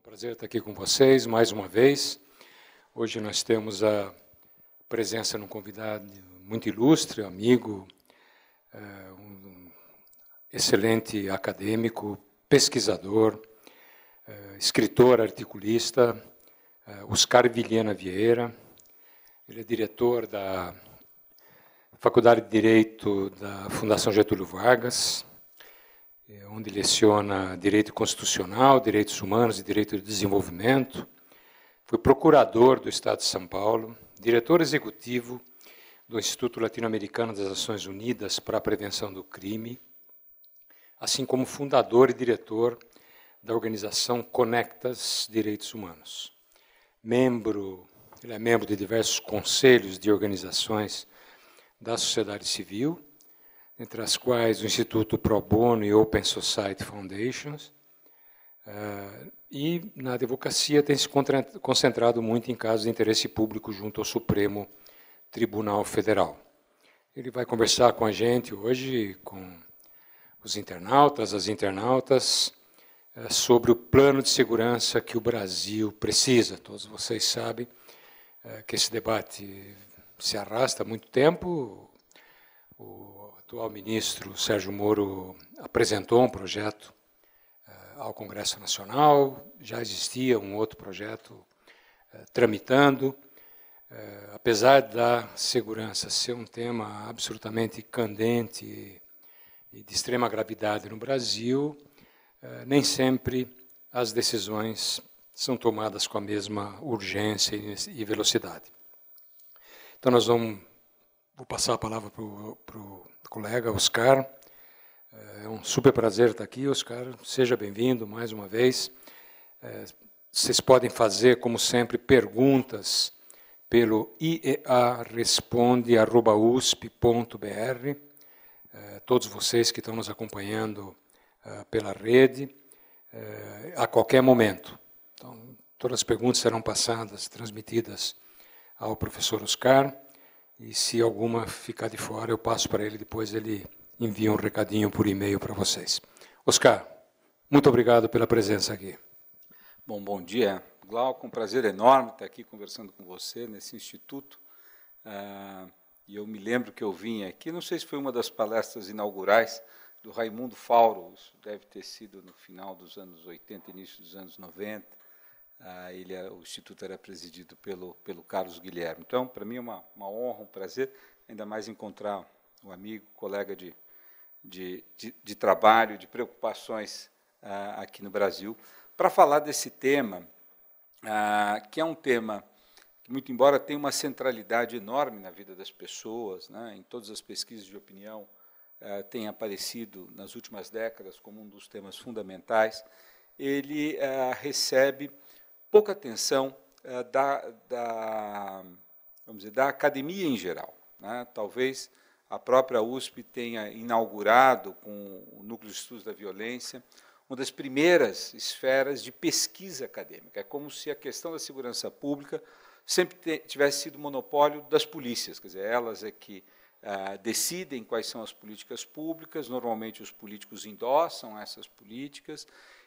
prazer estar aqui com vocês mais uma vez. Hoje nós temos a presença de um convidado muito ilustre, amigo, um excelente acadêmico, pesquisador, escritor, articulista, Oscar Vilhena Vieira. Ele é diretor da Faculdade de Direito da Fundação Getúlio Vargas, onde leciona Direito Constitucional, Direitos Humanos e Direito de Desenvolvimento. Foi procurador do Estado de São Paulo, diretor executivo do Instituto Latino-Americano das Nações Unidas para a Prevenção do Crime, assim como fundador e diretor da organização Conectas Direitos Humanos. Ele é membro de diversos conselhos de organizações da sociedade civil, entre as quais o Instituto Pro Bono e Open Society Foundations, e na advocacia tem se concentrado muito em casos de interesse público junto ao Supremo Tribunal Federal. Ele vai conversar com a gente hoje, com os internautas, as internautas, sobre o plano de segurança que o Brasil precisa. Todos vocês sabem que esse debate se arrasta há muito tempo. O atual ministro Sérgio Moro apresentou um projeto ao Congresso Nacional, já existia um outro projeto tramitando. Apesar da segurança ser um tema absolutamente candente e de extrema gravidade no Brasil, nem sempre as decisões são tomadas com a mesma urgência e velocidade. Então, vou passar a palavra para o colega Oscar. É um super prazer estar aqui, Oscar. Seja bem-vindo mais uma vez. Vocês podem fazer, como sempre, perguntas pelo iearesponde@usp.br. Todos vocês que estão nos acompanhando pela rede, a qualquer momento. Então, todas as perguntas serão passadas, transmitidas ao professor Oscar, e se alguma ficar de fora, eu passo para ele, depois ele envia um recadinho por e-mail para vocês. Oscar, muito obrigado pela presença aqui. Bom dia, Glauco, um prazer enorme estar aqui conversando com você nesse instituto. E eu me lembro que eu vim aqui, não sei se foi uma das palestras inaugurais do Raimundo Fauro, isso deve ter sido no final dos anos 80, início dos anos 90. O Instituto era presidido pelo Carlos Guilherme. Então, para mim é uma honra, um prazer, ainda mais encontrar um amigo, colega de trabalho, de preocupações aqui no Brasil, para falar desse tema, que é um tema que, muito embora tenha uma centralidade enorme na vida das pessoas, né, em todas as pesquisas de opinião, tem aparecido nas últimas décadas como um dos temas fundamentais, ele recebe pouca atenção vamos dizer, da academia em geral, né? Talvez a própria USP tenha inaugurado, com o Núcleo de Estudos da Violência, uma das primeiras esferas de pesquisa acadêmica. É como se a questão da segurança pública sempre tivesse sido monopólio das polícias, quer dizer, elas é que decidem quais são as políticas públicas, normalmente os políticos endossam essas políticas,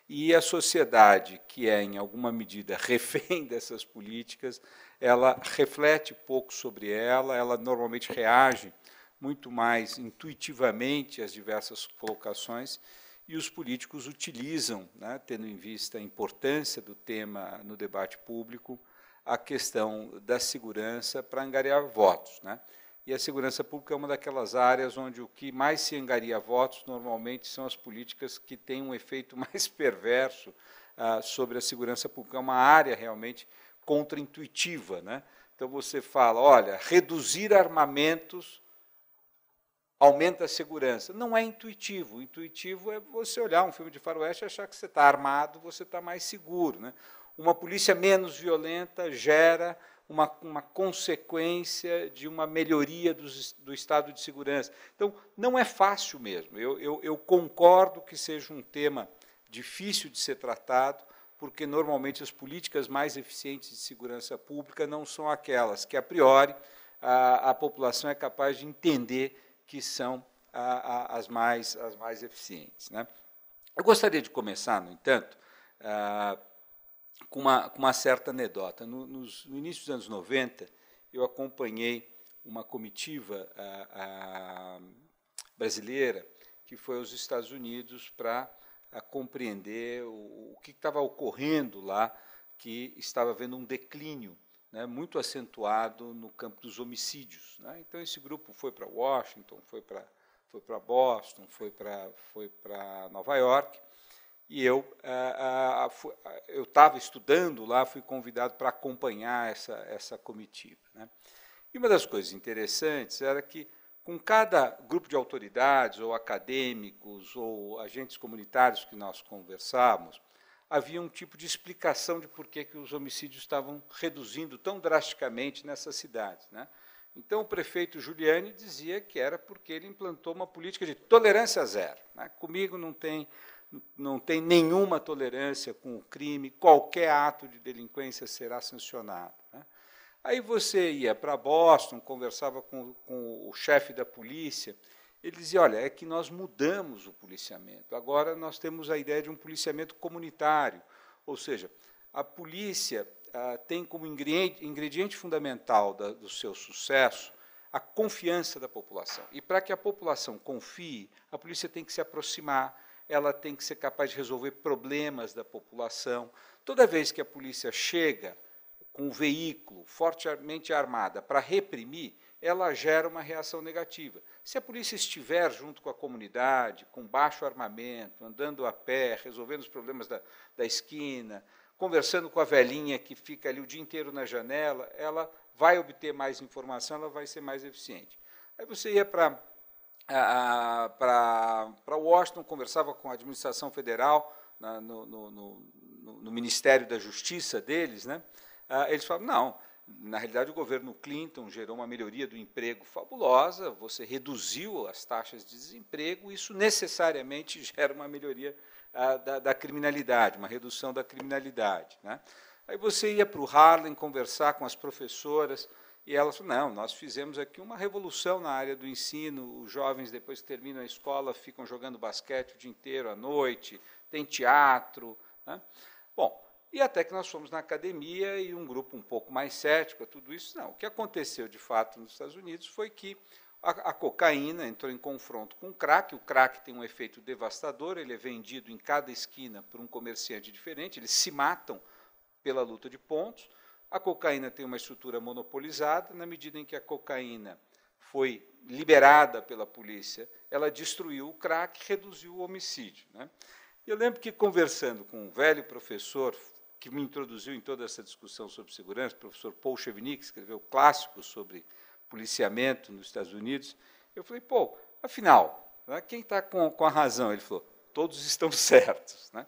e a sociedade, que é, em alguma medida, refém dessas políticas, ela reflete pouco sobre ela normalmente reage muito mais intuitivamente às diversas colocações, e os políticos utilizam, né, tendo em vista a importância do tema no debate público, a questão da segurança para angariar votos, né? E a segurança pública é uma daquelas áreas onde o que mais se angaria votos, normalmente, são as políticas que têm um efeito mais perverso sobre a segurança pública. É uma área realmente contraintuitiva, né? Então, você fala, olha, reduzir armamentos aumenta a segurança. Não é intuitivo. O intuitivo é você olhar um filme de faroeste e achar que você está armado, você está mais seguro, né? Uma polícia menos violenta gera uma consequência de uma melhoria do estado de segurança. Então, não é fácil mesmo. Eu concordo que seja um tema difícil de ser tratado, porque, normalmente, as políticas mais eficientes de segurança pública não são aquelas que, a priori, a população é capaz de entender que são as mais eficientes, né? Eu gostaria de começar, no entanto, com uma certa anedota. No início dos anos 90, eu acompanhei uma comitiva brasileira que foi aos Estados Unidos para compreender o que estava ocorrendo lá, que estava havendo um declínio, né, muito acentuado no campo dos homicídios, né. Então, esse grupo foi para Washington, foi para Boston, foi para Nova York, e eu estava estudando lá, fui convidado para acompanhar essa comitiva, né. E uma das coisas interessantes era que, com cada grupo de autoridades, ou acadêmicos, ou agentes comunitários que nós conversávamos, havia um tipo de explicação de por que os homicídios estavam reduzindo tão drasticamente nessas cidades, né. Então, o prefeito Giuliani dizia que era porque ele implantou uma política de tolerância zero, né. Comigo não tem nenhuma tolerância com o crime, qualquer ato de delinquência será sancionado, né. Aí você ia para Boston, conversava com o chefe da polícia, ele dizia, olha, é que nós mudamos o policiamento, agora nós temos a ideia de um policiamento comunitário, ou seja, a polícia tem como ingrediente fundamental do seu sucesso a confiança da população. E para que a população confie, a polícia tem que se aproximar, ela tem que ser capaz de resolver problemas da população. Toda vez que a polícia chega com um veículo fortemente armada para reprimir, ela gera uma reação negativa. Se a polícia estiver junto com a comunidade, com baixo armamento, andando a pé, resolvendo os problemas da esquina, conversando com a velhinha que fica ali o dia inteiro na janela, ela vai obter mais informação, ela vai ser mais eficiente. Aí você ia para Washington, conversava com a administração federal, no Ministério da Justiça deles, né? Eles falam, não, na realidade o governo Clinton gerou uma melhoria do emprego fabulosa, você reduziu as taxas de desemprego, isso necessariamente gera uma melhoria da criminalidade, uma redução da criminalidade, né? Aí você ia para o Harlem conversar com as professoras, e elas falaram, não, nós fizemos aqui uma revolução na área do ensino, os jovens, depois que terminam a escola, ficam jogando basquete o dia inteiro, à noite, tem teatro, né? Bom, e até que nós fomos na academia e um grupo um pouco mais cético a tudo isso. Não, o que aconteceu, de fato, nos Estados Unidos foi que a cocaína entrou em confronto com o crack tem um efeito devastador, ele é vendido em cada esquina por um comerciante diferente, eles se matam pela luta de pontos. A cocaína tem uma estrutura monopolizada, na medida em que a cocaína foi liberada pela polícia, ela destruiu o crack, reduziu o homicídio, né? Eu lembro que, conversando com um velho professor que me introduziu em toda essa discussão sobre segurança, o professor Paul Chevigny, que escreveu clássicos sobre policiamento nos Estados Unidos, eu falei, pô, afinal, né, quem está com a razão? Ele falou, todos estão certos, né?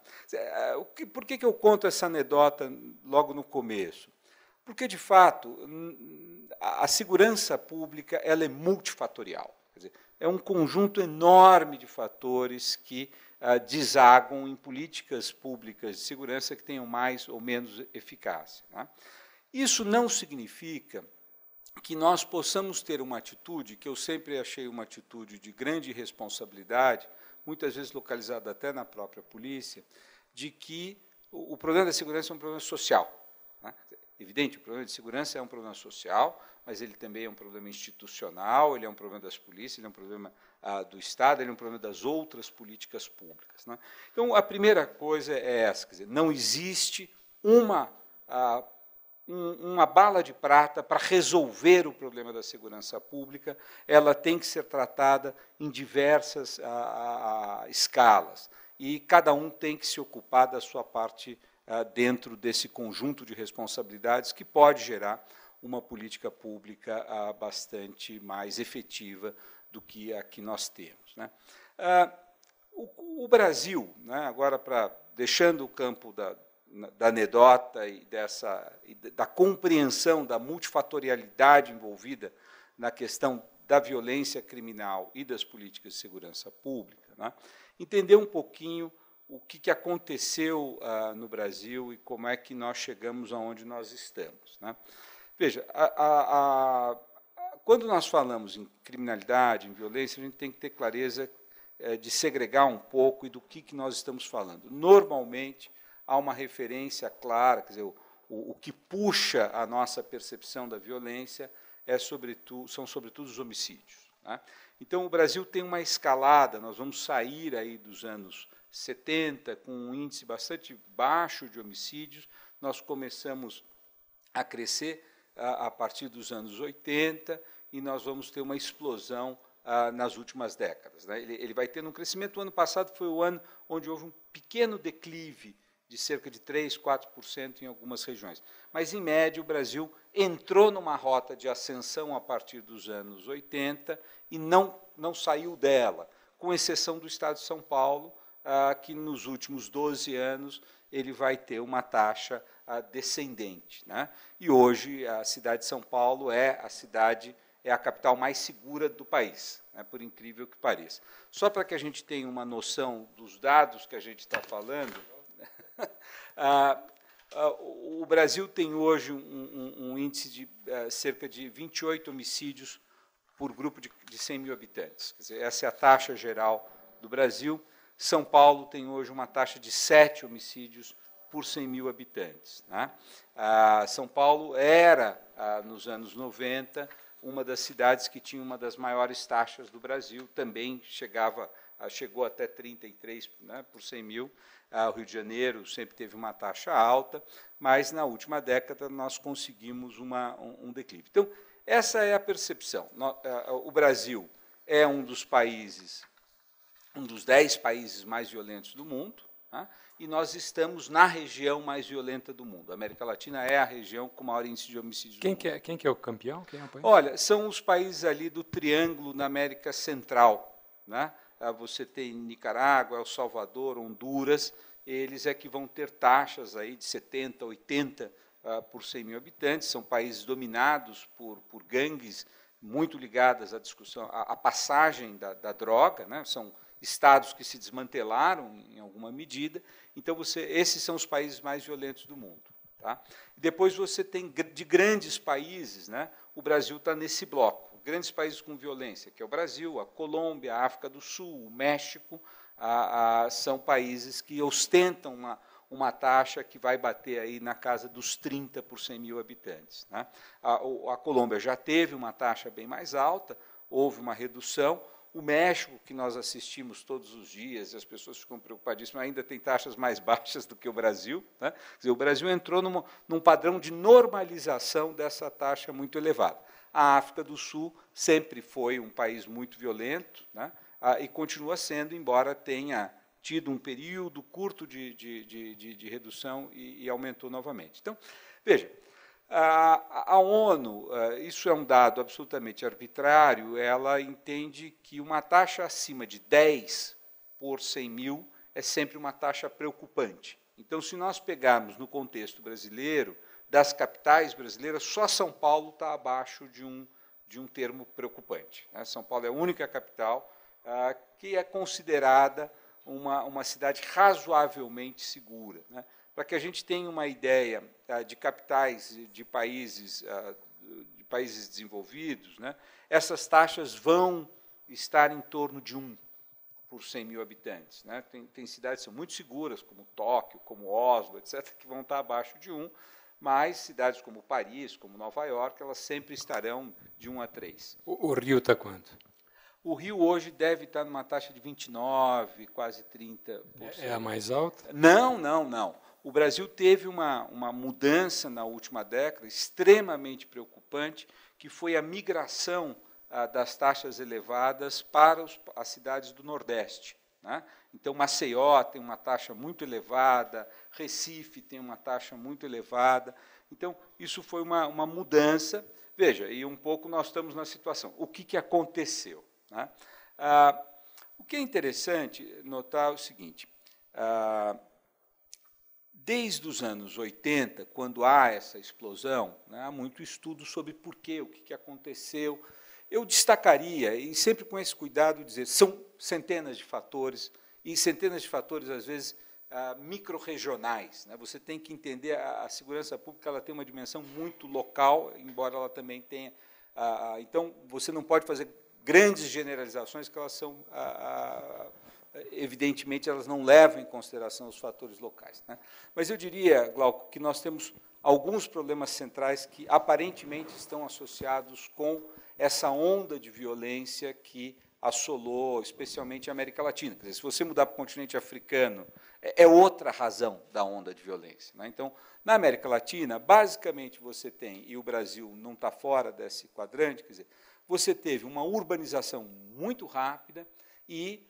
Por que eu conto essa anedota logo no começo? Porque, de fato, a segurança pública ela é multifatorial. Quer dizer, é um conjunto enorme de fatores que desagam em políticas públicas de segurança que tenham mais ou menos eficácia, né? Isso não significa que nós possamos ter uma atitude, que eu sempre achei uma atitude de grande responsabilidade, muitas vezes localizada até na própria polícia, de que o problema da segurança é um problema social, né? Evidente, o problema de segurança é um problema social, mas ele também é um problema institucional, ele é um problema das polícias, ele é um problema do Estado, ele é um problema das outras políticas públicas, né? Então, a primeira coisa é essa, quer dizer, não existe uma bala de prata para resolver o problema da segurança pública, ela tem que ser tratada em diversas escalas, e cada um tem que se ocupar da sua parte dentro desse conjunto de responsabilidades que pode gerar uma política pública bastante mais efetiva do que a que nós temos, né? O Brasil, né, agora deixando o campo da anedota e da compreensão da multifatorialidade envolvida na questão da violência criminal e das políticas de segurança pública, né, entender um pouquinho o que aconteceu no Brasil e como é que nós chegamos aonde nós estamos, né? Veja, quando nós falamos em criminalidade, em violência, a gente tem que ter clareza de segregar um pouco e do que nós estamos falando. Normalmente, há uma referência clara, quer dizer, o que puxa a nossa percepção da violência são, sobretudo, os homicídios. Né? Então, o Brasil tem uma escalada, nós vamos sair aí dos anos 70 com um índice bastante baixo de homicídios, nós começamos a crescer a partir dos anos 80 e nós vamos ter uma explosão nas últimas décadas. Né? Ele vai tendo um crescimento. O ano passado foi o ano onde houve um pequeno declive de cerca de 3%, 4% em algumas regiões. Mas, em média, o Brasil entrou numa rota de ascensão a partir dos anos 80 e não saiu dela, com exceção do Estado de São Paulo, que nos últimos 12 anos ele vai ter uma taxa descendente. Né? E hoje a cidade de São Paulo é a capital mais segura do país, né, por incrível que pareça. Só para que a gente tenha uma noção dos dados que a gente está falando, o Brasil tem hoje um índice de cerca de 28 homicídios por grupo de 100 mil habitantes. Quer dizer, essa é a taxa geral do Brasil. São Paulo tem hoje uma taxa de 7 homicídios por 100 mil habitantes. Né? São Paulo era, nos anos 90, uma das cidades que tinha uma das maiores taxas do Brasil, também chegou até 33, né, por 100 mil. O Rio de Janeiro sempre teve uma taxa alta, mas, na última década, nós conseguimos um declive. Então, essa é a percepção. O Brasil é um dos 10 países mais violentos do mundo, tá? E nós estamos na região mais violenta do mundo. A América Latina é a região com maior índice de homicídios do mundo. Quem que é o campeão? Quem é o país? Olha, são os países ali do Triângulo na América Central. Né? Você tem Nicarágua, El Salvador, Honduras, eles é que vão ter taxas aí de 70, 80 por 100 mil habitantes, são países dominados por gangues muito ligadas à discussão, à passagem da droga, né? São estados que se desmantelaram em alguma medida. Então, esses são os países mais violentos do mundo. Tá? Depois você tem de grandes países, né? O Brasil está nesse bloco, grandes países com violência, que é o Brasil, a Colômbia, a África do Sul, o México, são países que ostentam uma taxa que vai bater aí na casa dos 30 por 100 mil habitantes. Né? A Colômbia já teve uma taxa bem mais alta, houve uma redução. O México, que nós assistimos todos os dias, e as pessoas ficam preocupadíssimas, ainda tem taxas mais baixas do que o Brasil. Né? Quer dizer, o Brasil entrou num padrão de normalização dessa taxa muito elevada. A África do Sul sempre foi um país muito violento, né? E continua sendo, embora tenha tido um período curto de redução e aumentou novamente. Então, veja, a ONU, isso é um dado absolutamente arbitrário, ela entende que uma taxa acima de 10 por 100 mil é sempre uma taxa preocupante. Então, se nós pegarmos no contexto brasileiro, das capitais brasileiras, só São Paulo está abaixo de um termo preocupante. Né? São Paulo é a única capital que é considerada uma cidade razoavelmente segura. Né? Para que a gente tenha uma ideia de capitais de países desenvolvidos, né, essas taxas vão estar em torno de 1 por 100 mil habitantes. Né? Tem cidades que são muito seguras, como Tóquio, como Oslo, etc., que vão estar abaixo de 1, mas cidades como Paris, como Nova York, elas sempre estarão de 1 a 3. O Rio está quanto? O Rio hoje deve estar numa taxa de 29, quase 30%. É a mais alta? Não. O Brasil teve uma mudança na última década extremamente preocupante, que foi a migração das taxas elevadas para as cidades do Nordeste. Né? Então, Maceió tem uma taxa muito elevada, Recife tem uma taxa muito elevada. Então, isso foi uma mudança. Veja, e um pouco nós estamos na situação. O que aconteceu? Né? O que é interessante notar é o seguinte, desde os anos 80, quando há essa explosão, né, há muito estudo sobre porquê, o que aconteceu. Eu destacaria, e sempre com esse cuidado, dizer, são centenas de fatores, e centenas de fatores, às vezes, micro-regionais. Né? Você tem que entender, a segurança pública ela tem uma dimensão muito local, embora ela também tenha... então, você não pode fazer grandes generalizações, que elas são evidentemente, elas não levam em consideração os fatores locais, né? Mas eu diria, Glauco, que nós temos alguns problemas centrais que, aparentemente, estão associados com essa onda de violência que assolou, especialmente a América Latina. Quer dizer, se você mudar para o continente africano, é outra razão da onda de violência, né? Então, na América Latina, basicamente, você tem, e o Brasil não está fora desse quadrante, quer dizer, você teve uma urbanização muito rápida e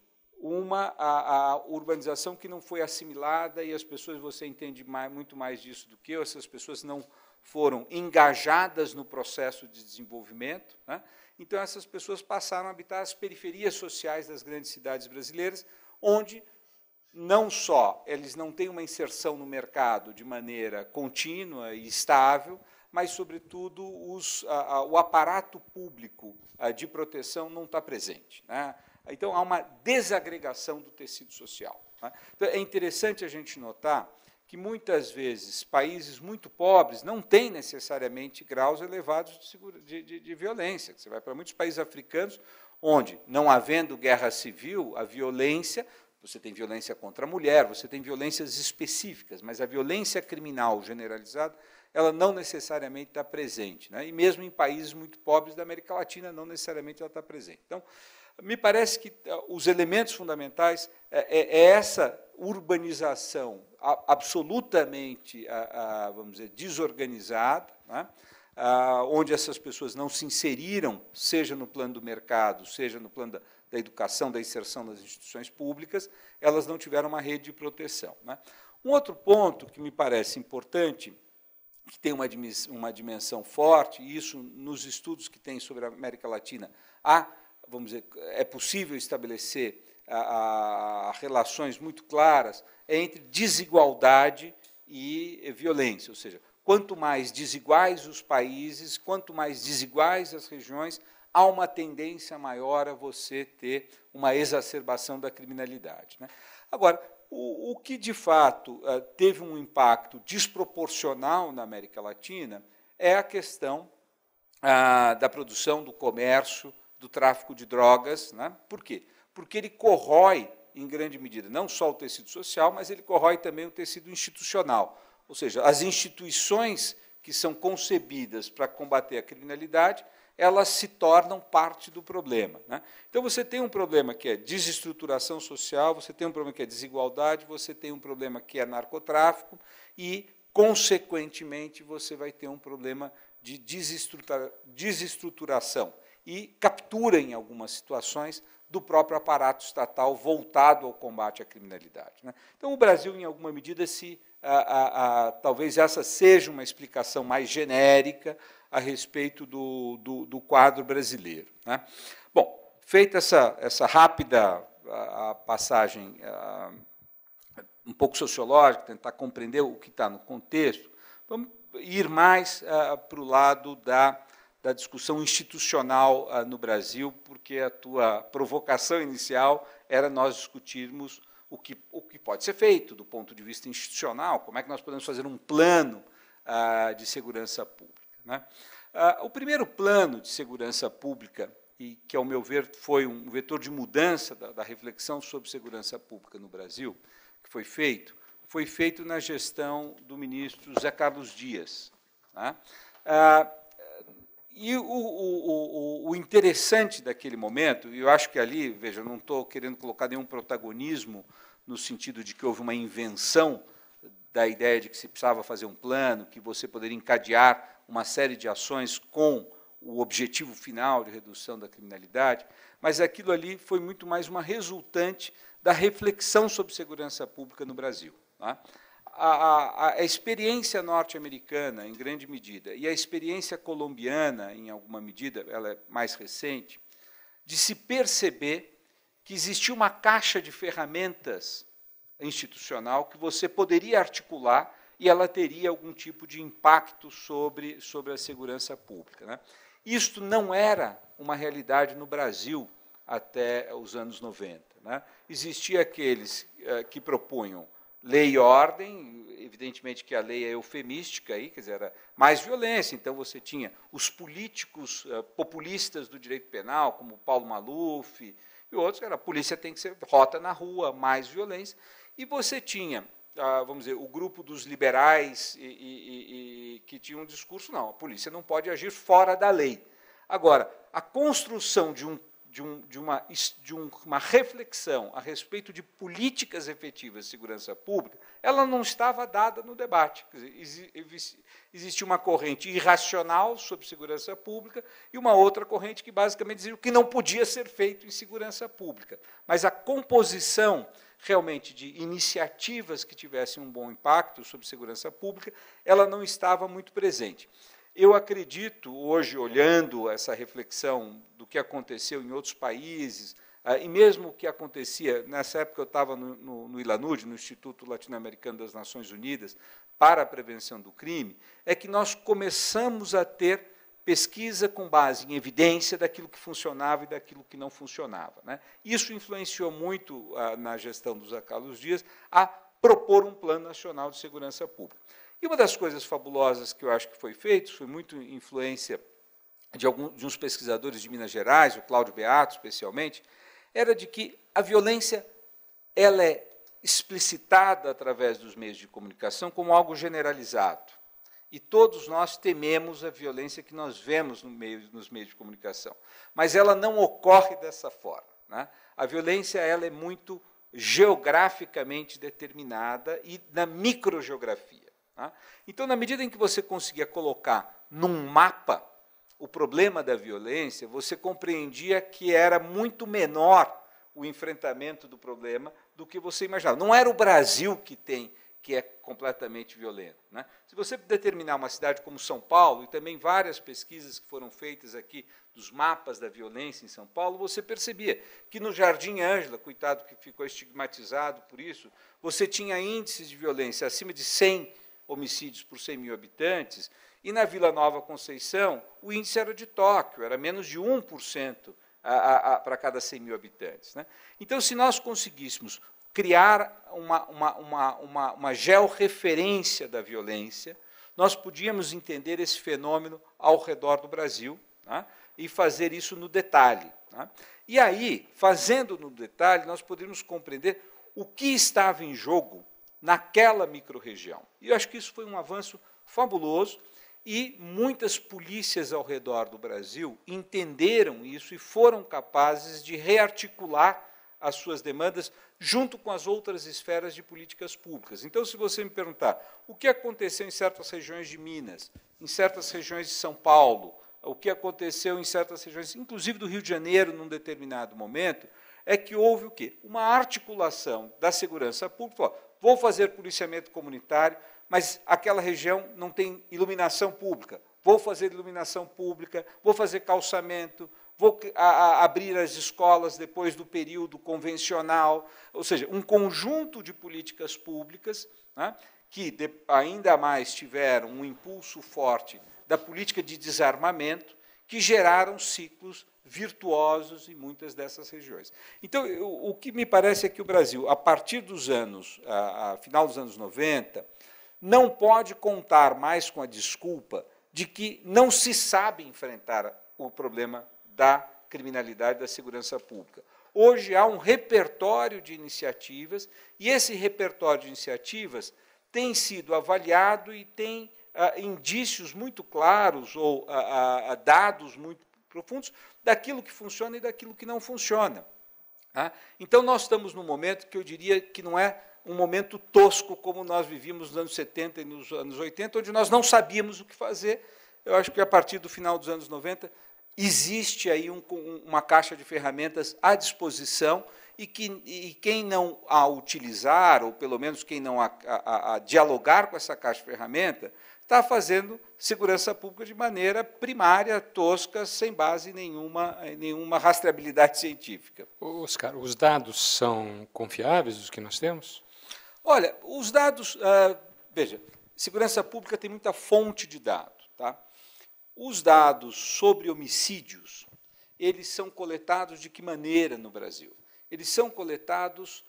a urbanização que não foi assimilada, e as pessoas, você entende muito mais disso do que eu, essas pessoas não foram engajadas no processo de desenvolvimento, né? Então, essas pessoas passaram a habitar as periferias sociais das grandes cidades brasileiras, onde não só eles não têm uma inserção no mercado de maneira contínua e estável, mas, sobretudo, o aparato público de proteção não está presente, né? Então, há uma desagregação do tecido social, né? Então, é interessante a gente notar que, muitas vezes, países muito pobres não têm necessariamente graus elevados de violência. Você vai para muitos países africanos, onde, não havendo guerra civil, a violência, você tem violência contra a mulher, você tem violências específicas, mas a violência criminal generalizada, ela não necessariamente está presente, né? E mesmo em países muito pobres da América Latina, não necessariamente ela está presente. Então, me parece que os elementos fundamentais é essa urbanização absolutamente, vamos dizer, desorganizada, né? Onde essas pessoas não se inseriram, seja no plano do mercado, seja no plano da educação, da inserção nas instituições públicas, elas não tiveram uma rede de proteção, né? Um outro ponto que me parece importante, que tem uma dimensão forte, e isso nos estudos que tem sobre a América Latina, vamos dizer, é possível estabelecer relações muito claras entre desigualdade e violência, ou seja, quanto mais desiguais os países, quanto mais desiguais as regiões, há uma tendência maior a você ter uma exacerbação da criminalidade, né? Agora, o que, de fato, teve um impacto desproporcional na América Latina é a questão da produção, do comércio, do tráfico de drogas, né? Por quê? Porque ele corrói, em grande medida, não só o tecido social, mas ele corrói também o tecido institucional. Ou seja, as instituições que são concebidas para combater a criminalidade, elas se tornam parte do problema, né? Então, você tem um problema que é desestruturação social, você tem um problema que é desigualdade, você tem um problema que é narcotráfico e, consequentemente, você vai ter um problema de desestruturação e captura, em algumas situações, do próprio aparato estatal voltado ao combate à criminalidade, né? Então, o Brasil, em alguma medida, talvez essa seja uma explicação mais genérica a respeito do quadro brasileiro, né? Bom, feita essa rápida passagem um pouco sociológica, tentar compreender o que está no contexto, vamos ir mais para o lado da discussão institucional no Brasil, porque a tua provocação inicial era nós discutirmos o que pode ser feito do ponto de vista institucional, como é que nós podemos fazer um plano de segurança pública, né? O primeiro plano de segurança pública, e que, ao meu ver, foi um vetor de mudança da reflexão sobre segurança pública no Brasil, que foi feito na gestão do ministro José Carlos Dias, né? E o interessante daquele momento, e eu acho que ali, veja, eu não estou querendo colocar nenhum protagonismo no sentido de que houve uma invenção da ideia de que se precisava fazer um plano, que você poderia encadear uma série de ações com o objetivo final de redução da criminalidade, mas aquilo ali foi muito mais uma resultante da reflexão sobre segurança pública no Brasil, né? A experiência norte-americana, em grande medida, e a experiência colombiana, em alguma medida, ela é mais recente, de se perceber que existia uma caixa de ferramentas institucional que você poderia articular e ela teria algum tipo de impacto sobre a segurança pública, né? Isto não era uma realidade no Brasil até os anos 90, né? Existia aqueles que propunham lei e ordem, evidentemente que a lei é eufemística, aí, quer dizer, era mais violência, então você tinha os políticos populistas do direito penal, como Paulo Maluf, e e outros era a polícia tem que ser rota na rua, mais violência. E você tinha, vamos dizer, o grupo dos liberais que tinha um discurso, não, a polícia não pode agir fora da lei. Agora, a construção de uma reflexão a respeito de políticas efetivas de segurança pública, ela não estava dada no debate. Quer dizer, existia uma corrente irracional sobre segurança pública e uma outra corrente que basicamente dizia o que não podia ser feito em segurança pública. Mas a composição realmente de iniciativas que tivessem um bom impacto sobre segurança pública, ela não estava muito presente. Eu acredito, hoje, olhando essa reflexão do que aconteceu em outros países, e mesmo o que acontecia, nessa época eu estava no ILANUD, no Instituto Latino-Americano das Nações Unidas, para a Prevenção do Crime, é que nós começamos a ter pesquisa com base em evidência daquilo que funcionava e daquilo que não funcionava. Né? Isso influenciou muito, na gestão do Zé Carlos Dias, a propor um Plano Nacional de Segurança Pública. E uma das coisas fabulosas que eu acho que foi feito, foi muito influência de uns pesquisadores de Minas Gerais, o Cláudio Beato, especialmente, era de que a violência ela é explicitada através dos meios de comunicação como algo generalizado. E todos nós tememos a violência que nós vemos nos meios de comunicação. Mas ela não ocorre dessa forma. Né? A violência ela é muito geograficamente determinada e na microgeografia. Então, na medida em que você conseguia colocar num mapa o problema da violência, você compreendia que era muito menor o enfrentamento do problema do que você imaginava. Não era o Brasil que é completamente violento. Né? Se você determinar uma cidade como São Paulo, e também várias pesquisas que foram feitas aqui dos mapas da violência em São Paulo, você percebia que no Jardim Ângela, coitado que ficou estigmatizado por isso, você tinha índices de violência acima de 100 homicídios por 100 mil habitantes, e na Vila Nova Conceição, o índice era de Tóquio, era menos de 1% para cada 100 mil habitantes. Né? Então, se nós conseguíssemos criar uma georreferência da violência, nós podíamos entender esse fenômeno ao redor do Brasil, né? E fazer isso no detalhe. Né? E aí, fazendo no detalhe, nós poderíamos compreender o que estava em jogo naquela microrregião. E eu acho que isso foi um avanço fabuloso e muitas polícias ao redor do Brasil entenderam isso e foram capazes de rearticular as suas demandas junto com as outras esferas de políticas públicas. Então, se você me perguntar o que aconteceu em certas regiões de Minas, em certas regiões de São Paulo, o que aconteceu em certas regiões, inclusive do Rio de Janeiro, num determinado momento, é que houve o quê? Uma articulação da segurança pública. Vou fazer policiamento comunitário, mas aquela região não tem iluminação pública. Vou fazer iluminação pública, vou fazer calçamento, vou abrir as escolas depois do período convencional, ou seja, um conjunto de políticas públicas, né, que ainda mais tiveram um impulso forte da política de desarmamento, que geraram ciclos virtuosos em muitas dessas regiões. Então, o que me parece é que o Brasil, a partir dos anos, a final dos anos 90, não pode contar mais com a desculpa de que não se sabe enfrentar o problema da criminalidade da segurança pública. Hoje há um repertório de iniciativas, e esse repertório de iniciativas tem sido avaliado e tem indícios muito claros ou dados muito profundos daquilo que funciona e daquilo que não funciona. Então, nós estamos num momento que eu diria que não é um momento tosco como nós vivíamos nos anos 70 e nos anos 80, onde nós não sabíamos o que fazer. Eu acho que, a partir do final dos anos 90, existe aí uma caixa de ferramentas à disposição e quem não a utilizar, ou pelo menos quem não a dialogar com essa caixa de ferramenta, está fazendo segurança pública de maneira primária, tosca, sem base em nenhuma rastreabilidade científica. Oscar, os dados são confiáveis, os que nós temos? Olha, os dados... veja, segurança pública tem muita fonte de dados. Tá? Os dados sobre homicídios, eles são coletados de que maneira no Brasil? Eles são coletados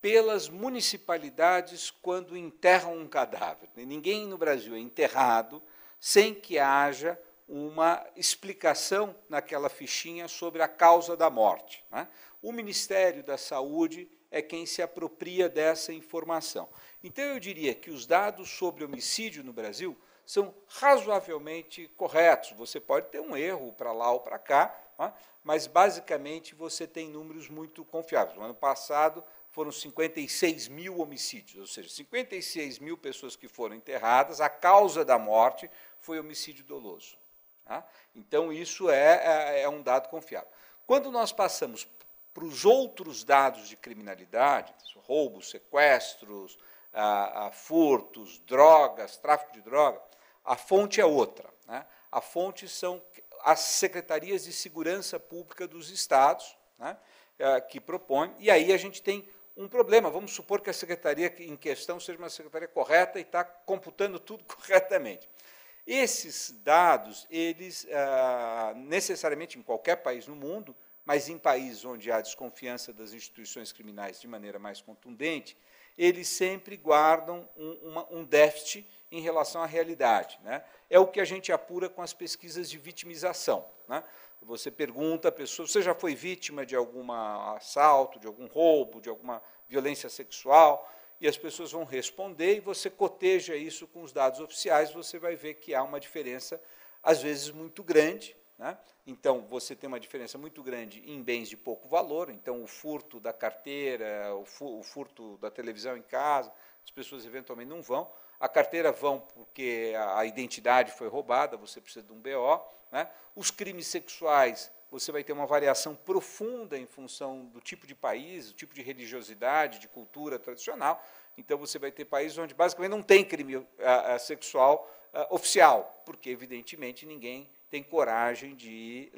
pelas municipalidades quando enterram um cadáver. Ninguém no Brasil é enterrado sem que haja uma explicação naquela fichinha sobre a causa da morte, né? O Ministério da Saúde é quem se apropria dessa informação. Então, eu diria que os dados sobre homicídio no Brasil são razoavelmente corretos. Você pode ter um erro para lá ou para cá, né? Mas, basicamente, você tem números muito confiáveis. No ano passado, foram 56 mil homicídios, ou seja, 56 mil pessoas que foram enterradas, a causa da morte foi homicídio doloso. Tá? Então, isso é um dado confiável. Quando nós passamos para os outros dados de criminalidade, roubos, sequestros, furtos, drogas, tráfico de droga, a fonte é outra, né? A fonte são as secretarias de segurança pública dos estados, né, que propõem, e aí a gente tem um problema. Vamos supor que a secretaria em questão seja uma secretaria correta e está computando tudo corretamente. Esses dados, eles, necessariamente em qualquer país no mundo, mas em países onde há desconfiança das instituições criminais de maneira mais contundente, eles sempre guardam um déficit em relação à realidade, né? É o que a gente apura com as pesquisas de vitimização, né? Você pergunta à pessoa, você já foi vítima de algum assalto, de algum roubo, de alguma violência sexual? E as pessoas vão responder, e você coteja isso com os dados oficiais, você vai ver que há uma diferença, às vezes, muito grande, né? Então, você tem uma diferença muito grande em bens de pouco valor, então o furto da carteira, o furto da televisão em casa, as pessoas eventualmente não vão. A carteira vão porque a identidade foi roubada, você precisa de um BO, né? Os crimes sexuais, você vai ter uma variação profunda em função do tipo de país, do tipo de religiosidade, de cultura tradicional. Então, você vai ter países onde, basicamente, não tem crime sexual oficial, porque, evidentemente, ninguém tem coragem de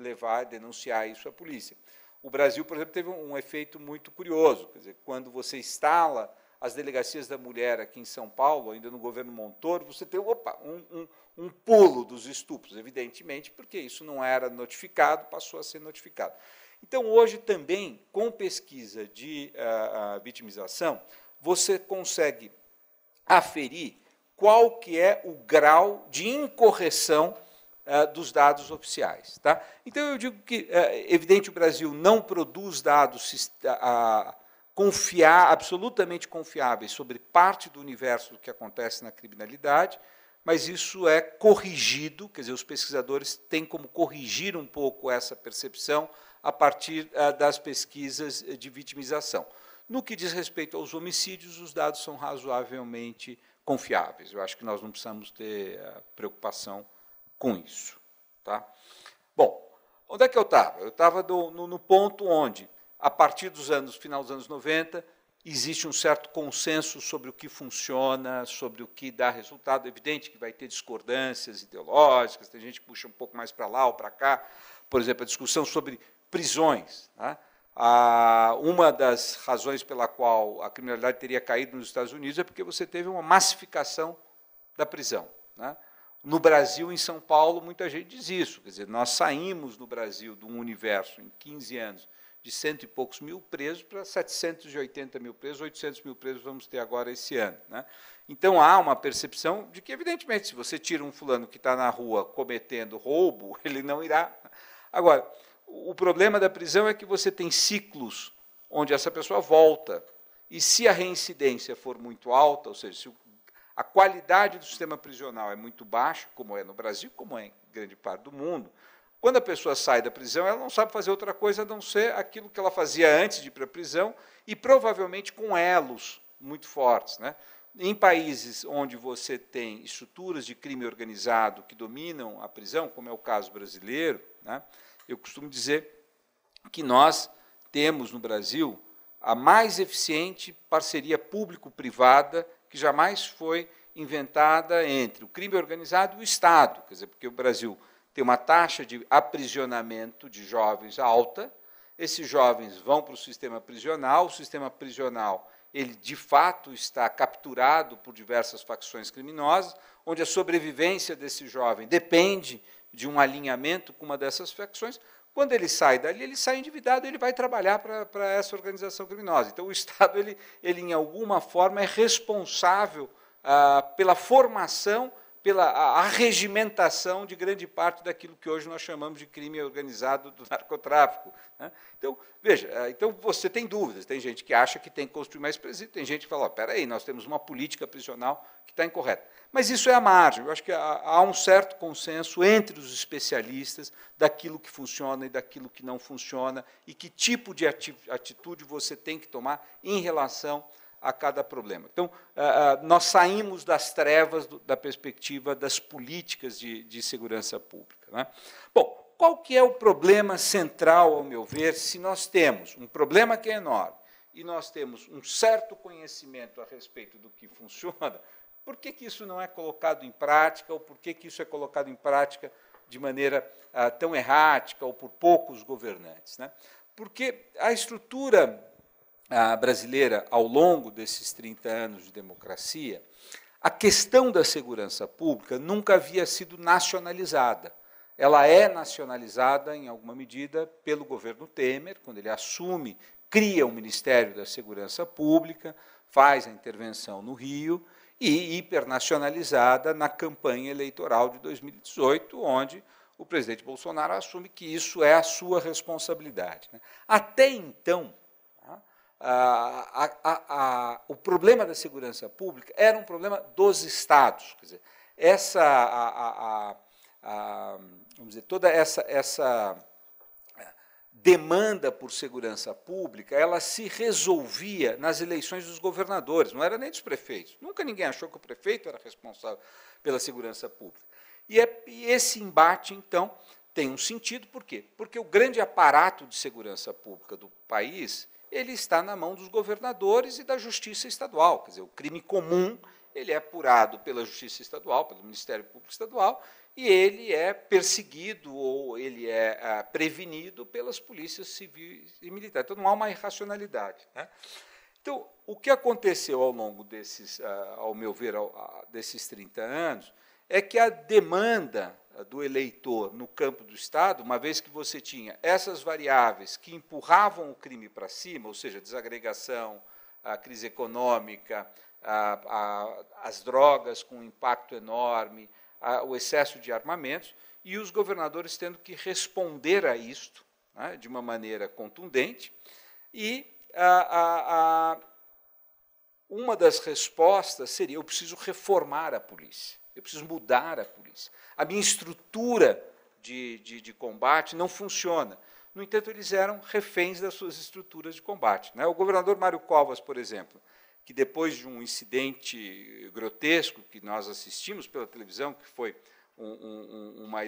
denunciar isso à polícia. O Brasil, por exemplo, teve um efeito muito curioso. Quer dizer, quando você instala as delegacias da mulher aqui em São Paulo, ainda no governo Montoro, você tem um pulo dos estupros, evidentemente, porque isso não era notificado, passou a ser notificado. Então, hoje também, com pesquisa de vitimização, você consegue aferir qual que é o grau de incorreção dos dados oficiais. Tá? Então, eu digo que, evidente, o Brasil não produz dados absolutamente confiáveis sobre parte do universo do que acontece na criminalidade, mas isso é corrigido, quer dizer, os pesquisadores têm como corrigir um pouco essa percepção a partir das pesquisas de vitimização. No que diz respeito aos homicídios, os dados são razoavelmente confiáveis. Eu acho que nós não precisamos ter preocupação com isso. Tá? Bom, onde é que eu estava? Eu estava no ponto onde, a partir final dos anos 90, existe um certo consenso sobre o que funciona, sobre o que dá resultado. É evidente que vai ter discordâncias ideológicas, tem gente que puxa um pouco mais para lá ou para cá. Por exemplo, a discussão sobre prisões. Tá? Uma das razões pela qual a criminalidade teria caído nos Estados Unidos é porque você teve uma massificação da prisão. Né? No Brasil, em São Paulo, muita gente diz isso. Quer dizer, nós saímos no Brasil de um universo, em 15 anos, de 100 e poucos mil presos para 780 mil presos, 800 mil presos vamos ter agora esse ano. Né? Então, há uma percepção de que, evidentemente, se você tira um fulano que está na rua cometendo roubo, ele não irá. Agora, o problema da prisão é que você tem ciclos onde essa pessoa volta, e se a reincidência for muito alta, ou seja, se a qualidade do sistema prisional é muito baixa, como é no Brasil, como é em grande parte do mundo, quando a pessoa sai da prisão, ela não sabe fazer outra coisa a não ser aquilo que ela fazia antes de ir para a prisão, e provavelmente com elos muito fortes. Né? Em países onde você tem estruturas de crime organizado que dominam a prisão, como é o caso brasileiro, né, eu costumo dizer que nós temos no Brasil a mais eficiente parceria público-privada que jamais foi inventada entre o crime organizado e o Estado. Quer dizer, porque o Brasil tem uma taxa de aprisionamento de jovens alta, esses jovens vão para o sistema prisional, ele de fato está capturado por diversas facções criminosas, onde a sobrevivência desse jovem depende de um alinhamento com uma dessas facções. Quando ele sai dali, ele sai endividado, ele vai trabalhar para essa organização criminosa. Então, o Estado, ele em alguma forma, é responsável pela formação pela arregimentação de grande parte daquilo que hoje nós chamamos de crime organizado do narcotráfico. Né? Então, veja, então você tem dúvidas, tem gente que acha que tem que construir mais presídio, tem gente que fala, espera aí, nós temos uma política prisional que está incorreta. Mas isso é a margem, eu acho que há um certo consenso entre os especialistas daquilo que funciona e daquilo que não funciona, e que tipo de atitude você tem que tomar em relação a cada problema. Então, nós saímos das trevas da perspectiva das políticas de segurança pública. Né? Bom, qual que é o problema central, ao meu ver, se nós temos um problema que é enorme e nós temos um certo conhecimento a respeito do que funciona, por que isso não é colocado em prática, ou por que isso é colocado em prática de maneira tão errática ou por poucos governantes? Né? Porque a estrutura brasileira, ao longo desses 30 anos de democracia, a questão da segurança pública nunca havia sido nacionalizada. Ela é nacionalizada, em alguma medida, pelo governo Temer, quando ele assume, cria o Ministério da Segurança Pública, faz a intervenção no Rio, e hipernacionalizada na campanha eleitoral de 2018, onde o presidente Bolsonaro assume que isso é a sua responsabilidade. Até então, o problema da segurança pública era um problema dos estados. Quer dizer, vamos dizer, toda essa demanda por segurança pública, ela se resolvia nas eleições dos governadores, não era nem dos prefeitos. Nunca ninguém achou que o prefeito era responsável pela segurança pública. E esse embate, então, tem um sentido, por quê? Porque o grande aparato de segurança pública do país, ele está na mão dos governadores e da Justiça Estadual. Quer dizer, o crime comum, ele é apurado pela Justiça Estadual, pelo Ministério Público Estadual, e ele é perseguido ou ele é prevenido pelas polícias civis e militares. Então, não há uma irracionalidade. Né? Então, o que aconteceu ao longo desses, ao meu ver, desses 30 anos, é que a demanda do eleitor no campo do Estado, uma vez que você tinha essas variáveis que empurravam o crime para cima, ou seja, a desagregação, a crise econômica, as drogas com um impacto enorme, o excesso de armamentos, e os governadores tendo que responder a isto, né, de uma maneira contundente, e uma das respostas seria: eu preciso reformar a polícia, eu preciso mudar a polícia. A minha estrutura de combate não funciona. No entanto, eles eram reféns das suas estruturas de combate. Né? O governador Mário Covas, por exemplo, que depois de um incidente grotesco que nós assistimos pela televisão, que foi uma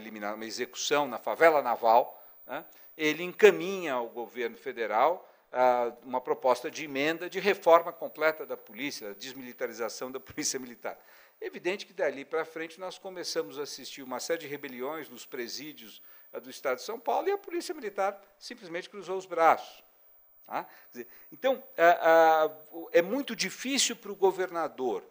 execução na favela naval, né, ele encaminha ao governo federal uma proposta de emenda de reforma completa da polícia, a desmilitarização da polícia militar. É evidente que, dali para frente, nós começamos a assistir uma série de rebeliões nos presídios do Estado de São Paulo, e a polícia militar simplesmente cruzou os braços. Tá? Então, é muito difícil para o governador,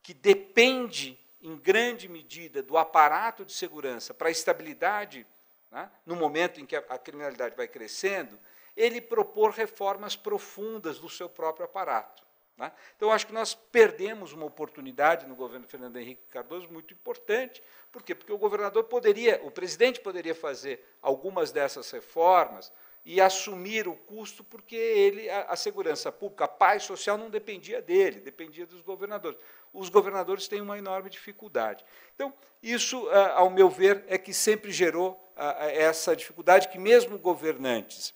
que depende, em grande medida, do aparato de segurança para a estabilidade, né, no momento em que a criminalidade vai crescendo, ele propor reformas profundas do seu próprio aparato. Né? Então, eu acho que nós perdemos uma oportunidade no governo Fernando Henrique Cardoso muito importante. Por quê? Porque o presidente poderia fazer algumas dessas reformas e assumir o custo, porque a segurança pública, a paz social não dependia dele, dependia dos governadores. Os governadores têm uma enorme dificuldade. Então, isso, ao meu ver, é que sempre gerou essa dificuldade, que mesmo governantes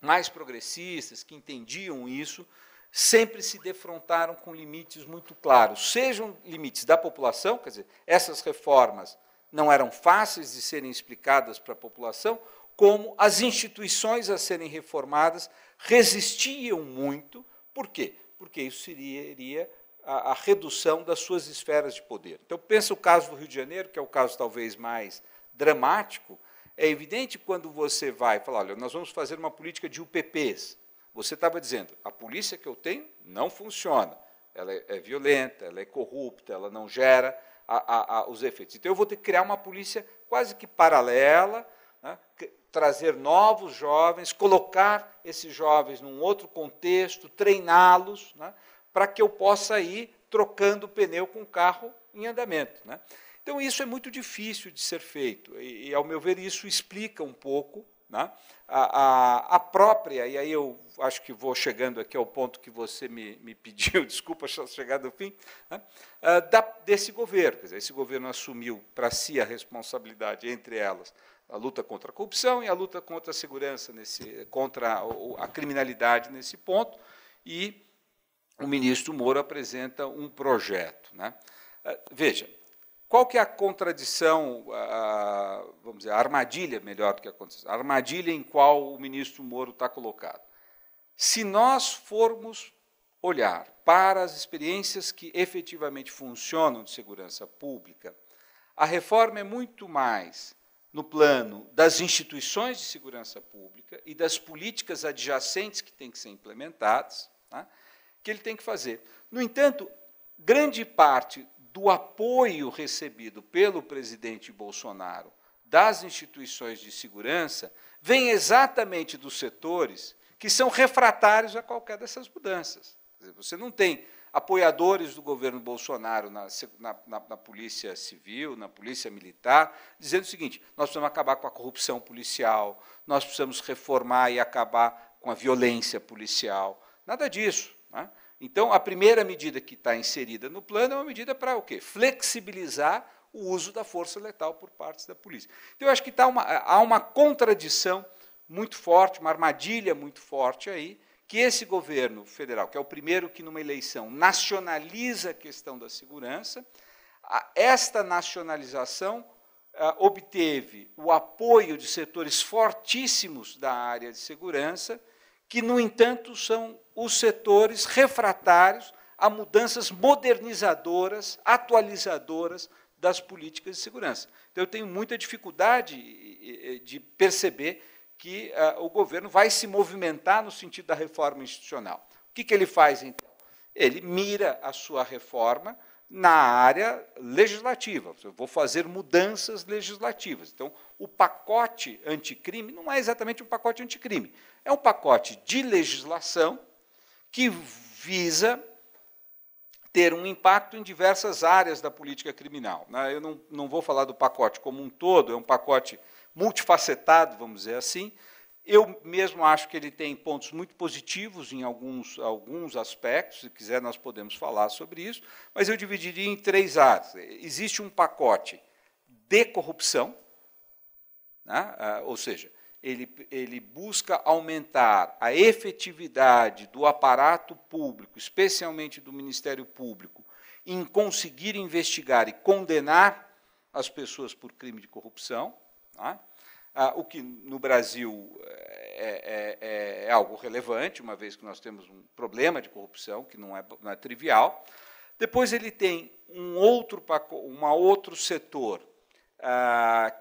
mais progressistas, que entendiam isso, sempre se defrontaram com limites muito claros, sejam limites da população, quer dizer, essas reformas não eram fáceis de serem explicadas para a população, como as instituições a serem reformadas resistiam muito. Por quê? Porque isso seria a redução das suas esferas de poder. Então, pensa o caso do Rio de Janeiro, que é o caso talvez mais dramático. É evidente quando você vai falar, olha, nós vamos fazer uma política de UPPs. Você estava dizendo, a polícia que eu tenho não funciona, ela é violenta, ela é corrupta, ela não gera os efeitos. Então, eu vou ter que criar uma polícia quase que paralela, né, trazer novos jovens, colocar esses jovens num outro contexto, treiná-los, né, para que eu possa ir trocando o pneu com o carro em andamento. Né? Então, isso é muito difícil de ser feito, e ao meu ver, isso explica um pouco, né, a própria, e aí eu acho que vou chegando aqui ao ponto que você me pediu, desculpa chegar do fim, né, desse governo. Quer dizer, esse governo assumiu para si a responsabilidade, entre elas, a luta contra a corrupção e a luta contra a segurança, contra a criminalidade nesse ponto, e o ministro Moro apresenta um projeto, né. Veja, qual que é a contradição, vamos dizer, a armadilha, melhor do que a contradição, a armadilha em qual o ministro Moro está colocado? Se nós formos olhar para as experiências que efetivamente funcionam de segurança pública, a reforma é muito mais no plano das instituições de segurança pública e das políticas adjacentes que têm que ser implementadas, né, que ele tem que fazer. No entanto, grande parte do apoio recebido pelo presidente Bolsonaro das instituições de segurança vem exatamente dos setores que são refratários a qualquer dessas mudanças. Quer dizer, você não tem apoiadores do governo Bolsonaro na Polícia Civil, na Polícia Militar, dizendo o seguinte: nós precisamos acabar com a corrupção policial, nós precisamos reformar e acabar com a violência policial. Nada disso, né? Então, a primeira medida que está inserida no plano é uma medida para o quê? Flexibilizar o uso da força letal por parte da polícia. Então, eu acho que há uma contradição muito forte, uma armadilha muito forte aí, que esse governo federal, que é o primeiro que, numa eleição, nacionaliza a questão da segurança, esta nacionalização obteve o apoio de setores fortíssimos da área de segurança, que, no entanto, são os setores refratários a mudanças modernizadoras, atualizadoras das políticas de segurança. Então, eu tenho muita dificuldade de perceber que o governo vai se movimentar no sentido da reforma institucional. O que ele faz, então? Ele mira a sua reforma na área legislativa. Eu vou fazer mudanças legislativas. Então, o pacote anticrime não é exatamente um pacote anticrime, é um pacote de legislação que visa ter um impacto em diversas áreas da política criminal. Eu não vou falar do pacote como um todo, é um pacote multifacetado, vamos dizer assim. Eu mesmo acho que ele tem pontos muito positivos em alguns aspectos, se quiser nós podemos falar sobre isso, mas eu dividiria em 3 áreas. Existe um pacote de corrupção, né? Ou seja, ele busca aumentar a efetividade do aparato público, especialmente do Ministério Público, em conseguir investigar e condenar as pessoas por crime de corrupção, né? O que no Brasil é algo relevante, uma vez que nós temos um problema de corrupção, que não é trivial. Depois ele tem um outro setor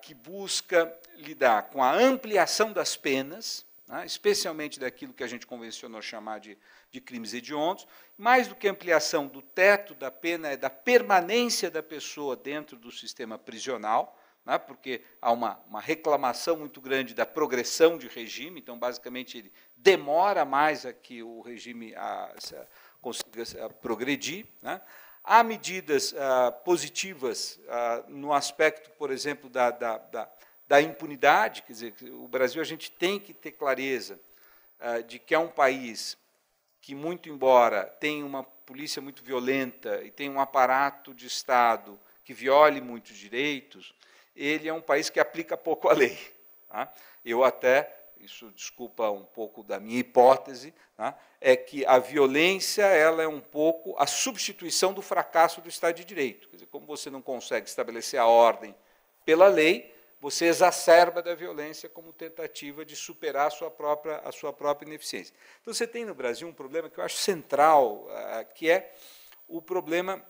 que busca lidar com a ampliação das penas, né, especialmente daquilo que a gente convencionou chamar de crimes hediondos. Mais do que ampliação do teto da pena, é da permanência da pessoa dentro do sistema prisional, né, porque há uma reclamação muito grande da progressão de regime, então, basicamente, ele demora mais a que o regime consiga progredir, né. Há medidas positivas no aspecto, por exemplo, da impunidade. Quer dizer, o Brasil, a gente tem que ter clareza de que é um país que, muito embora tenha uma polícia muito violenta e tenha um aparato de Estado que viole muitos direitos, ele é um país que aplica pouco a lei. Tá? Eu até, isso desculpa um pouco da minha hipótese, tá? É que a violência ela é um pouco a substituição do fracasso do Estado de Direito. Quer dizer, como você não consegue estabelecer a ordem pela lei, você exacerba da violência como tentativa de superar a sua própria ineficiência. Então, você tem no Brasil um problema que eu acho central, que é o problema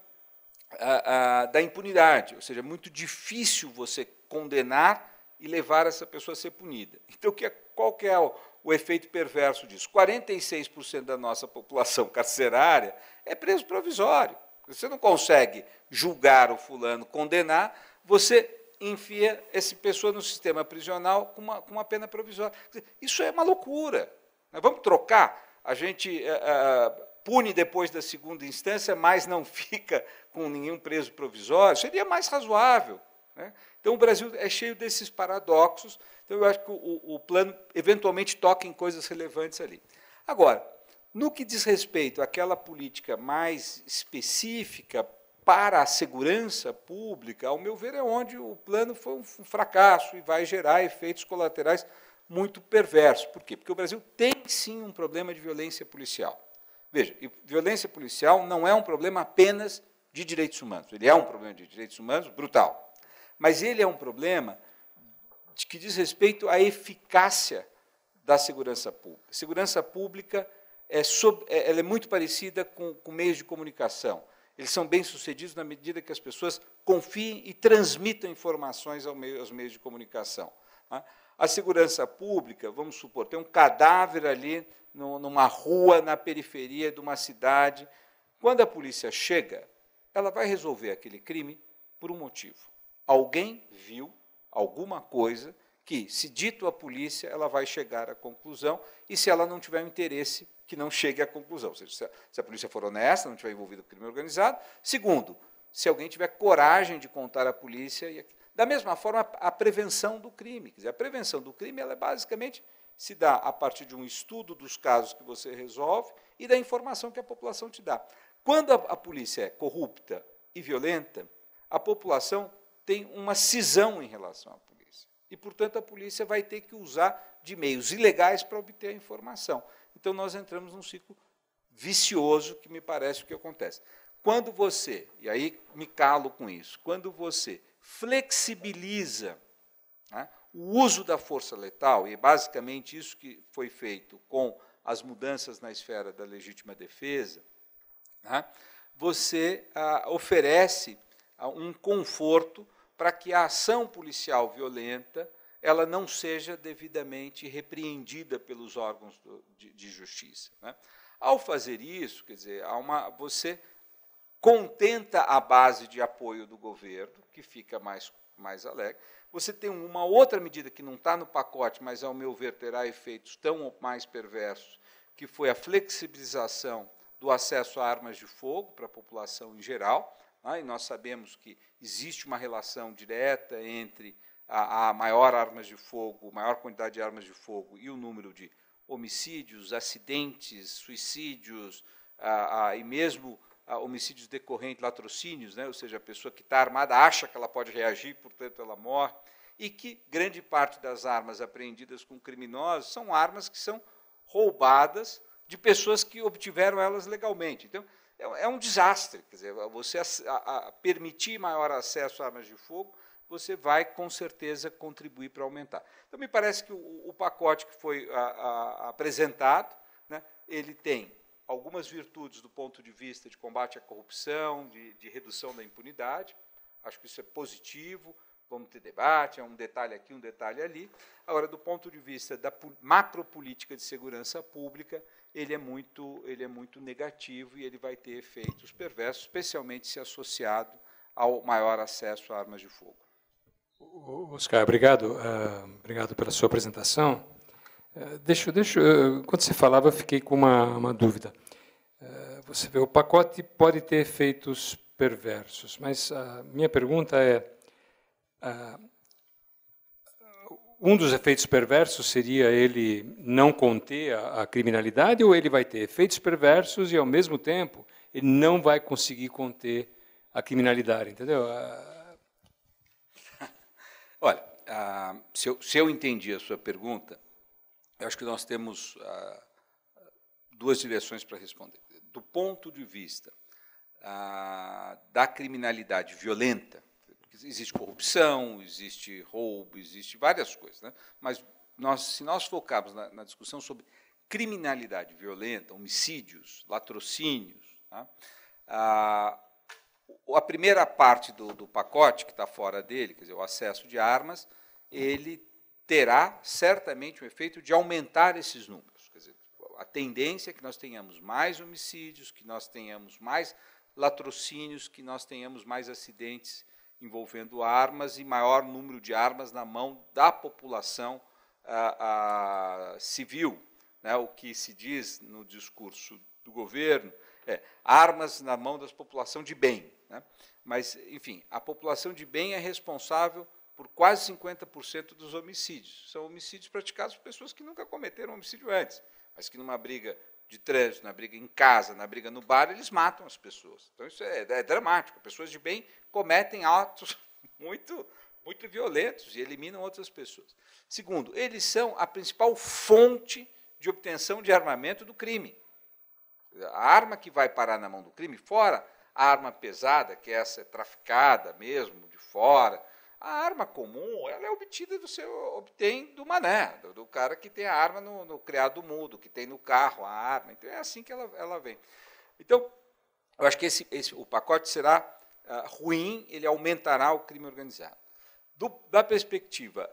da impunidade, ou seja, é muito difícil você condenar e levar essa pessoa a ser punida. Então, qual que é o efeito perverso disso? 46% da nossa população carcerária é preso provisório. Você não consegue julgar o fulano, condenar, você enfia essa pessoa no sistema prisional com uma pena provisória. Isso é uma loucura. Vamos trocar? A gente pune depois da segunda instância, mas não fica com nenhum preso provisório, seria mais razoável, né? Então, o Brasil é cheio desses paradoxos, então eu acho que o plano eventualmente toca em coisas relevantes ali. Agora, no que diz respeito àquela política mais específica para a segurança pública, ao meu ver, é onde o plano foi um fracasso e vai gerar efeitos colaterais muito perversos. Por quê? Porque o Brasil tem, sim, um problema de violência policial. Veja, e violência policial não é um problema apenas de direitos humanos. Ele é um problema de direitos humanos brutal. Mas ele é um problema que diz respeito à eficácia da segurança pública. A segurança pública ela é muito parecida com meios de comunicação. Eles são bem-sucedidos na medida que as pessoas confiem e transmitam informações aos meios de comunicação. A segurança pública, vamos supor, tem um cadáver ali numa rua, na periferia de uma cidade. Quando a polícia chega, ela vai resolver aquele crime por um motivo. Alguém viu alguma coisa que, se dito à polícia, ela vai chegar à conclusão, e se ela não tiver um interesse, que não chegue à conclusão. Ou seja, se a polícia for honesta, não estiver envolvida com crime organizado. Segundo, se alguém tiver coragem de contar à polícia. Da mesma forma, a prevenção do crime. Quer dizer, a prevenção do crime ela basicamente se dá a partir de um estudo dos casos que você resolve e da informação que a população te dá. Quando a polícia é corrupta e violenta, a população tem uma cisão em relação à polícia. E, portanto, a polícia vai ter que usar de meios ilegais para obter a informação. Então, nós entramos num ciclo vicioso, que me parece o que acontece. Quando você, e aí me calo com isso, quando você flexibiliza, né, o uso da força letal, e é basicamente isso que foi feito com as mudanças na esfera da legítima defesa, né, você oferece um conforto para que a ação policial violenta ela não seja devidamente repreendida pelos órgãos de justiça, né? Ao fazer isso, quer dizer, você contenta a base de apoio do governo, que fica mais alegre. Você tem uma outra medida que não está no pacote, mas, ao meu ver, terá efeitos tão ou mais perversos, que foi a flexibilização do acesso a armas de fogo para a população em geral. E nós sabemos que existe uma relação direta entre a maior quantidade de armas de fogo e o número de homicídios, acidentes, suicídios, e mesmo homicídios decorrentes, latrocínios, né? Ou seja, a pessoa que está armada acha que ela pode reagir, portanto ela morre, e que grande parte das armas apreendidas com criminosos são armas que são roubadas de pessoas que obtiveram elas legalmente. Então, é um desastre. Quer dizer, você permitir maior acesso a armas de fogo, você vai, com certeza, contribuir para aumentar. Então, me parece que o pacote que foi apresentado, né, ele tem algumas virtudes do ponto de vista de combate à corrupção, de redução da impunidade. Acho que isso é positivo, vamos ter debate, é um detalhe aqui, um detalhe ali. Agora, do ponto de vista da macropolítica de segurança pública, ele é muito negativo e ele vai ter efeitos perversos, especialmente se associado ao maior acesso a armas de fogo. Oscar, obrigado. Obrigado pela sua apresentação. Quando você falava, eu fiquei com uma dúvida. Você vê, o pacote pode ter efeitos perversos, mas a minha pergunta é, um dos efeitos perversos seria ele não conter a criminalidade, ou ele vai ter efeitos perversos e, ao mesmo tempo, ele não vai conseguir conter a criminalidade, entendeu? Olha, se eu entendi a sua pergunta, eu acho que nós temos duas direções para responder. Do ponto de vista da criminalidade violenta, existe corrupção, existe roubo, existe várias coisas, né? Mas se nós focarmos na discussão sobre criminalidade violenta, homicídios, latrocínios, tá? A primeira parte do pacote, que está fora dele, quer dizer, o acesso de armas, ele terá certamente o efeito de aumentar esses números. Quer dizer, a tendência é que nós tenhamos mais homicídios, que nós tenhamos mais latrocínios, que nós tenhamos mais acidentes envolvendo armas e maior número de armas na mão da população civil, né? O que se diz no discurso do governo, armas na mão da população de bem, né? Mas, enfim, a população de bem é responsável por quase 50% dos homicídios. São homicídios praticados por pessoas que nunca cometeram homicídio antes, mas que numa briga de trânsito, na briga em casa, na briga no bar, eles matam as pessoas. Então, isso é dramático. Pessoas de bem cometem atos muito violentos e eliminam outras pessoas. Segundo, eles são a principal fonte de obtenção de armamento do crime. A arma que vai parar na mão do crime, fora a arma pesada, que essa é traficada mesmo, de fora, a arma comum, ela é obtida, você obtém do mané, do cara que tem a arma no criado mudo, que tem no carro a arma. Então, é assim que ela vem. Então, eu acho que o pacote será ruim, ele aumentará o crime organizado. Da perspectiva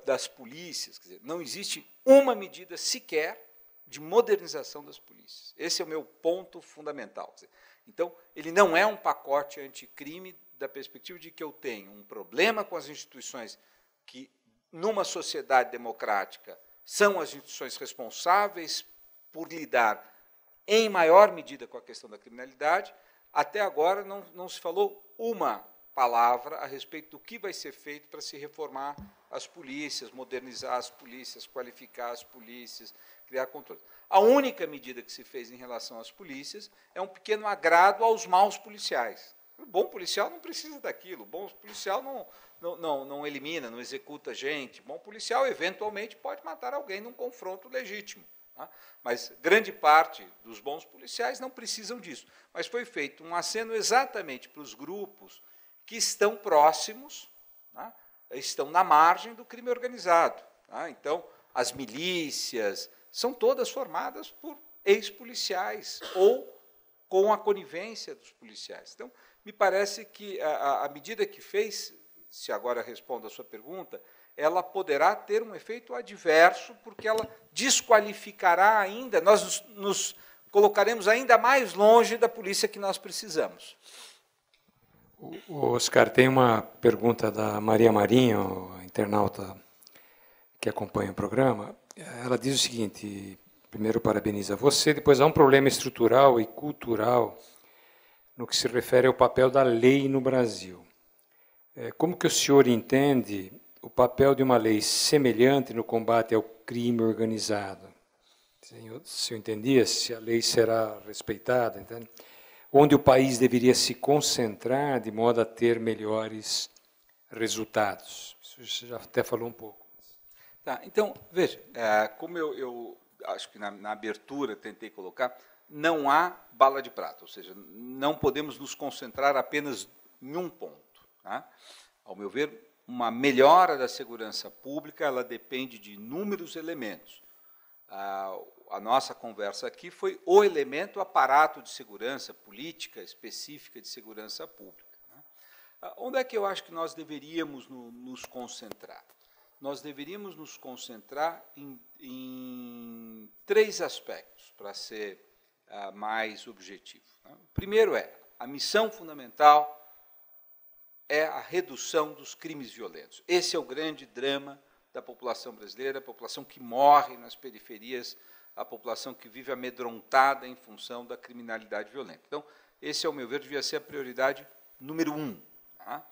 das polícias, quer dizer, não existe uma medida sequer de modernização das polícias. Esse é o meu ponto fundamental. Quer dizer, então, ele não é um pacote anticrime da perspectiva de que eu tenho um problema com as instituições que, numa sociedade democrática, são as instituições responsáveis por lidar em maior medida com a questão da criminalidade. Até agora não se falou uma palavra a respeito do que vai ser feito para se reformar as polícias, modernizar as polícias, qualificar as polícias, criar controle. A única medida que se fez em relação às polícias é um pequeno agrado aos maus policiais. O bom policial não precisa daquilo, o bom policial não elimina, não executa gente. O bom policial, eventualmente, pode matar alguém num confronto legítimo. Tá? Mas grande parte dos bons policiais não precisam disso. Mas foi feito um aceno exatamente para os grupos que estão próximos, tá? Estão na margem do crime organizado. Tá? Então, as milícias são todas formadas por ex-policiais ou com a conivência dos policiais. Então, me parece que a medida que fez, se agora respondo a sua pergunta, ela poderá ter um efeito adverso, porque ela desqualificará ainda, nós nos colocaremos ainda mais longe da polícia que nós precisamos. Oscar, tem uma pergunta da Maria Marinho, a internauta que acompanha o programa. Ela diz o seguinte: primeiro, parabeniza você, depois há um problema estrutural e cultural no que se refere ao papel da lei no Brasil. Como que o senhor entende o papel de uma lei semelhante no combate ao crime organizado? Se eu entendia, se a lei será respeitada, entende? Onde o país deveria se concentrar de modo a ter melhores resultados. Isso você já até falou um pouco. Tá, então, veja, como eu acho que na abertura tentei colocar, não há bala de prata, ou seja, não podemos nos concentrar apenas em um ponto. Tá? Ao meu ver, uma melhora da segurança pública ela depende de inúmeros elementos. A nossa conversa aqui foi o elemento aparato de segurança, política específica de segurança pública. Né? Onde é que eu acho que nós deveríamos nos concentrar? Nós deveríamos nos concentrar em três aspectos, para ser mais objetivo. Né? O primeiro a missão fundamental é a redução dos crimes violentos. Esse é o grande drama da população brasileira, a população que morre nas periferias, a população que vive amedrontada em função da criminalidade violenta. Então, esse, ao meu ver, devia ser a prioridade número 1. Tá?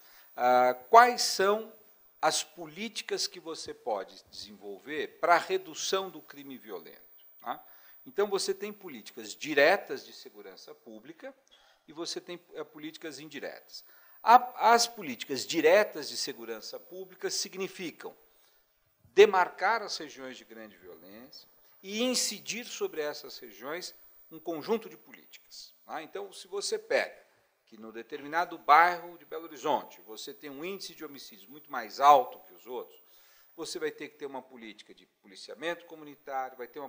Quais são as políticas que você pode desenvolver para a redução do crime violento? Tá? Então, você tem políticas diretas de segurança pública e você tem políticas indiretas. As políticas diretas de segurança pública significam demarcar as regiões de grande violência e incidir sobre essas regiões um conjunto de políticas. Tá? Então, se você pega que no determinado bairro de Belo Horizonte você tem um índice de homicídios muito mais alto que os outros, você vai ter que ter uma política de policiamento comunitário, vai ter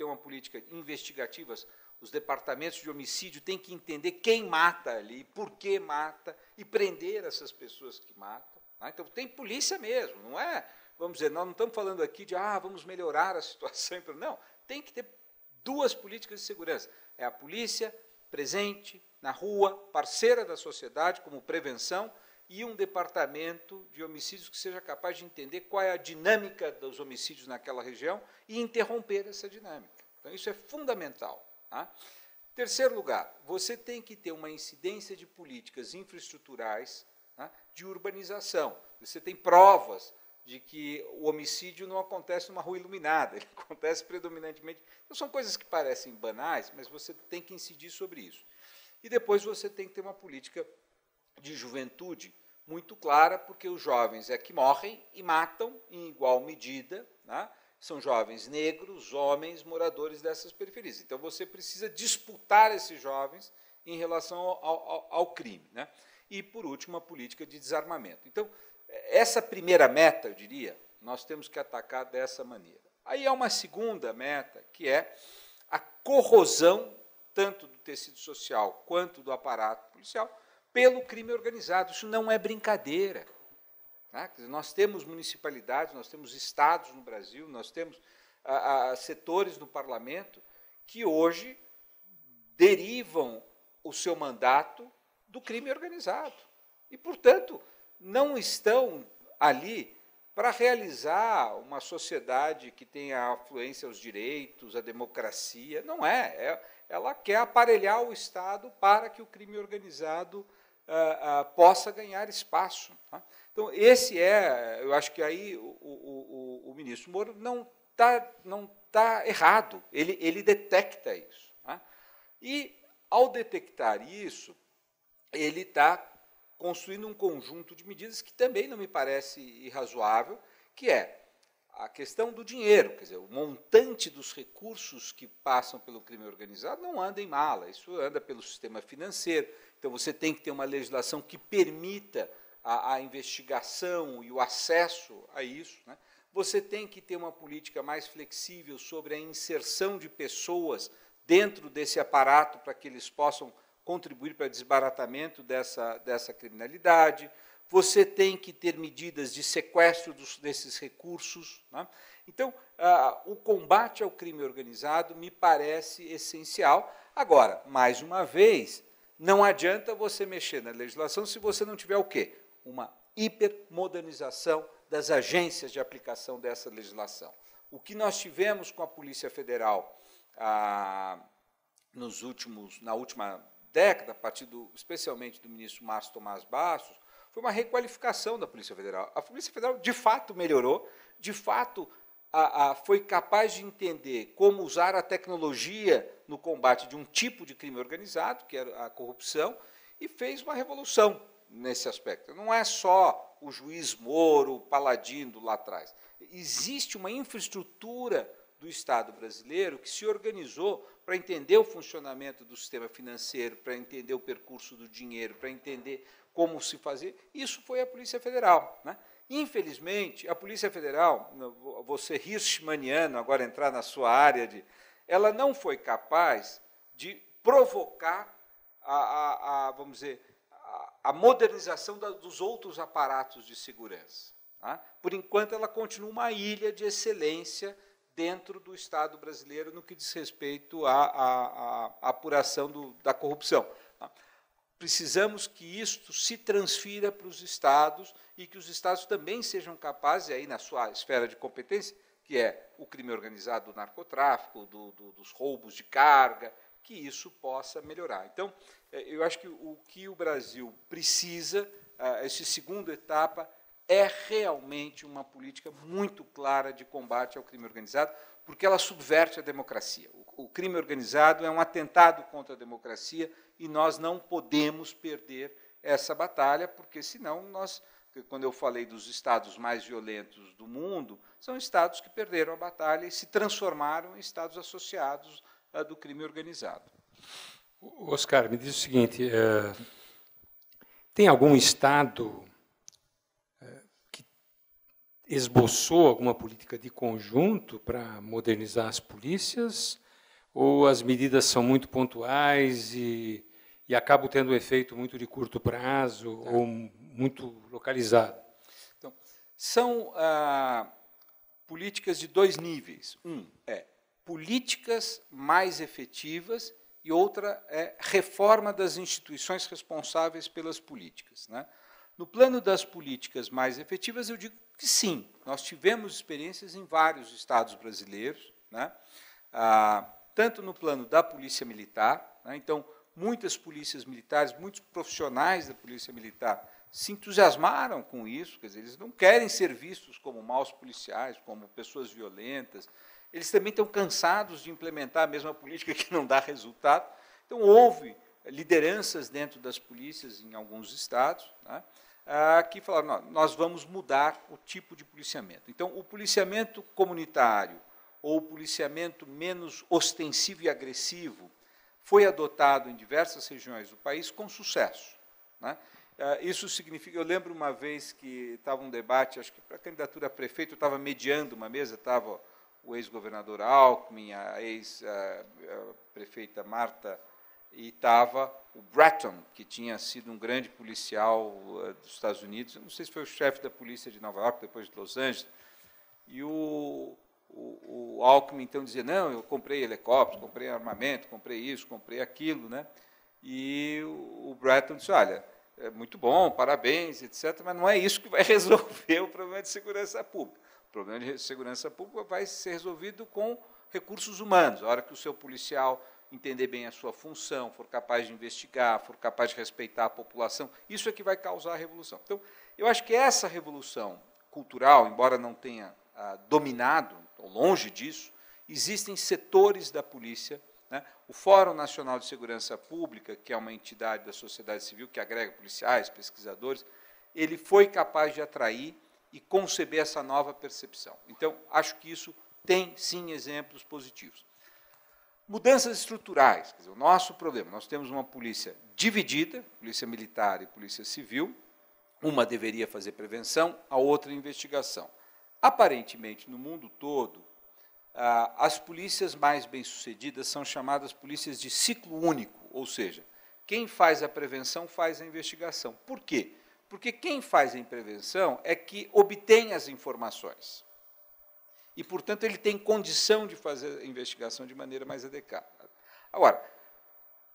uma política investigativa. Os departamentos de homicídio têm que entender quem mata ali, por que mata, e prender essas pessoas que matam. Tá? Então, tem polícia mesmo, não é? Vamos dizer, nós não estamos falando aqui de vamos melhorar a situação. Não, tem que ter duas políticas de segurança. É a polícia presente na rua, parceira da sociedade como prevenção, e um departamento de homicídios que seja capaz de entender qual é a dinâmica dos homicídios naquela região e interromper essa dinâmica. Então, isso é fundamental. Tá? Terceiro lugar, você tem que ter uma incidência de políticas infraestruturais, tá, de urbanização. Você tem provas de que o homicídio não acontece numa rua iluminada, ele acontece predominantemente. Então, são coisas que parecem banais, mas você tem que incidir sobre isso. E depois você tem que ter uma política de juventude muito clara, porque os jovens é que morrem e matam em igual medida, né? São jovens negros, homens, moradores dessas periferias. Então, você precisa disputar esses jovens em relação ao crime, né? E, por último, a política de desarmamento. Então, essa primeira meta, eu diria, nós temos que atacar dessa maneira. Aí há uma segunda meta, que é a corrosão, tanto do tecido social quanto do aparato policial, pelo crime organizado. Isso não é brincadeira. Tá? Nós temos municipalidades, nós temos estados no Brasil, nós temos setores no parlamento que hoje derivam o seu mandato do crime organizado. E, portanto, não estão ali para realizar uma sociedade que tenha afluência aos direitos, à democracia. Não é. Ela quer aparelhar o Estado para que o crime organizado possa ganhar espaço. Tá? Então, eu acho que aí o ministro Moro não tá errado, ele detecta isso. Tá? E, ao detectar isso, ele está construindo um conjunto de medidas que também não me parece irrazoável, que é a questão do dinheiro, quer dizer, o montante dos recursos que passam pelo crime organizado não anda em mala, isso anda pelo sistema financeiro. Então, você tem que ter uma legislação que permita a investigação e o acesso a isso, né? Você tem que ter uma política mais flexível sobre a inserção de pessoas dentro desse aparato para que eles possam contribuir para o desbaratamento dessa criminalidade. Você tem que ter medidas de sequestro desses recursos. Né? Então, o combate ao crime organizado me parece essencial. Agora, mais uma vez, não adianta você mexer na legislação se você não tiver o quê? Uma hipermodernização das agências de aplicação dessa legislação. O que nós tivemos com a Polícia Federal na última década, a partir especialmente do ministro Márcio Tomás Bastos, foi uma requalificação da Polícia Federal. A Polícia Federal, de fato, melhorou, de fato, foi capaz de entender como usar a tecnologia no combate de um tipo de crime organizado, que era a corrupção, e fez uma revolução nesse aspecto. Não é só o juiz Moro, o Paladino lá atrás. Existe uma infraestrutura do Estado brasileiro que se organizou para entender o funcionamento do sistema financeiro, para entender o percurso do dinheiro, para entender como se fazer. Isso foi a Polícia Federal. Né? Infelizmente, a Polícia Federal, vou ser hirschmaniano, agora entrar na sua área, ela não foi capaz de provocar vamos dizer, a modernização dos outros aparatos de segurança. Tá? Por enquanto, ela continua uma ilha de excelência dentro do Estado brasileiro no que diz respeito à apuração da corrupção. Tá? Precisamos que isto se transfira para os estados e que os estados também sejam capazes, aí na sua esfera de competência, que é o crime organizado do narcotráfico, dos roubos de carga, que isso possa melhorar. Então, eu acho que o que o Brasil precisa, essa segunda etapa, é realmente uma política muito clara de combate ao crime organizado, porque ela subverte a democracia. O crime organizado é um atentado contra a democracia e nós não podemos perder essa batalha, porque, senão, quando eu falei dos estados mais violentos do mundo, são estados que perderam a batalha e se transformaram em estados associados do crime organizado. Oscar, me diz o seguinte, tem algum estado que esboçou alguma política de conjunto para modernizar as polícias, ou as medidas são muito pontuais e acabam tendo um efeito muito de curto prazo ou muito localizado? Então, são políticas de dois níveis. Um é políticas mais efetivas e outra é reforma das instituições responsáveis pelas políticas. Né? No plano das políticas mais efetivas, eu digo que sim, nós tivemos experiências em vários estados brasileiros, né? tanto no plano da polícia militar, né? Então, muitas polícias militares, muitos profissionais da polícia militar se entusiasmaram com isso, quer dizer, eles não querem ser vistos como maus policiais, como pessoas violentas, eles também estão cansados de implementar a mesma política que não dá resultado. Então, houve lideranças dentro das polícias em alguns estados, né, que falaram, não, nós vamos mudar o tipo de policiamento. Então, o policiamento comunitário, ou o policiamento menos ostensivo e agressivo, foi adotado em diversas regiões do país com sucesso, né? Isso significa, eu lembro uma vez que estava um debate, acho que para a candidatura a prefeito, eu estava mediando uma mesa, estava o ex-governador Alckmin, a ex-prefeita Marta, e estava o Bratton, que tinha sido um grande policial dos Estados Unidos, não sei se foi o chefe da polícia de Nova York, depois de Los Angeles, e o Alckmin, então, dizia, não, eu comprei helicóptero, comprei armamento, comprei isso, comprei aquilo, né? E o Bratton disse, olha, é muito bom, parabéns, etc., mas não é isso que vai resolver o problema de segurança pública. O problema de segurança pública vai ser resolvido com recursos humanos. A hora que o seu policial entender bem a sua função, for capaz de investigar, for capaz de respeitar a população, isso é que vai causar a revolução. Então, eu acho que essa revolução cultural, embora não tenha dominado, ou longe disso, existem setores da polícia, né? O Fórum Nacional de Segurança Pública, que é uma entidade da sociedade civil que agrega policiais, pesquisadores, ele foi capaz de atrair e conceber essa nova percepção. Então, acho que isso tem, sim, exemplos positivos. Mudanças estruturais, quer dizer, o nosso problema, nós temos uma polícia dividida, polícia militar e polícia civil, uma deveria fazer prevenção, a outra investigação. Aparentemente, no mundo todo, as polícias mais bem-sucedidas são chamadas polícias de ciclo único, ou seja, quem faz a prevenção faz a investigação. Por quê? Porque quem faz a prevenção é que obtém as informações. E, portanto, ele tem condição de fazer a investigação de maneira mais adequada. Agora,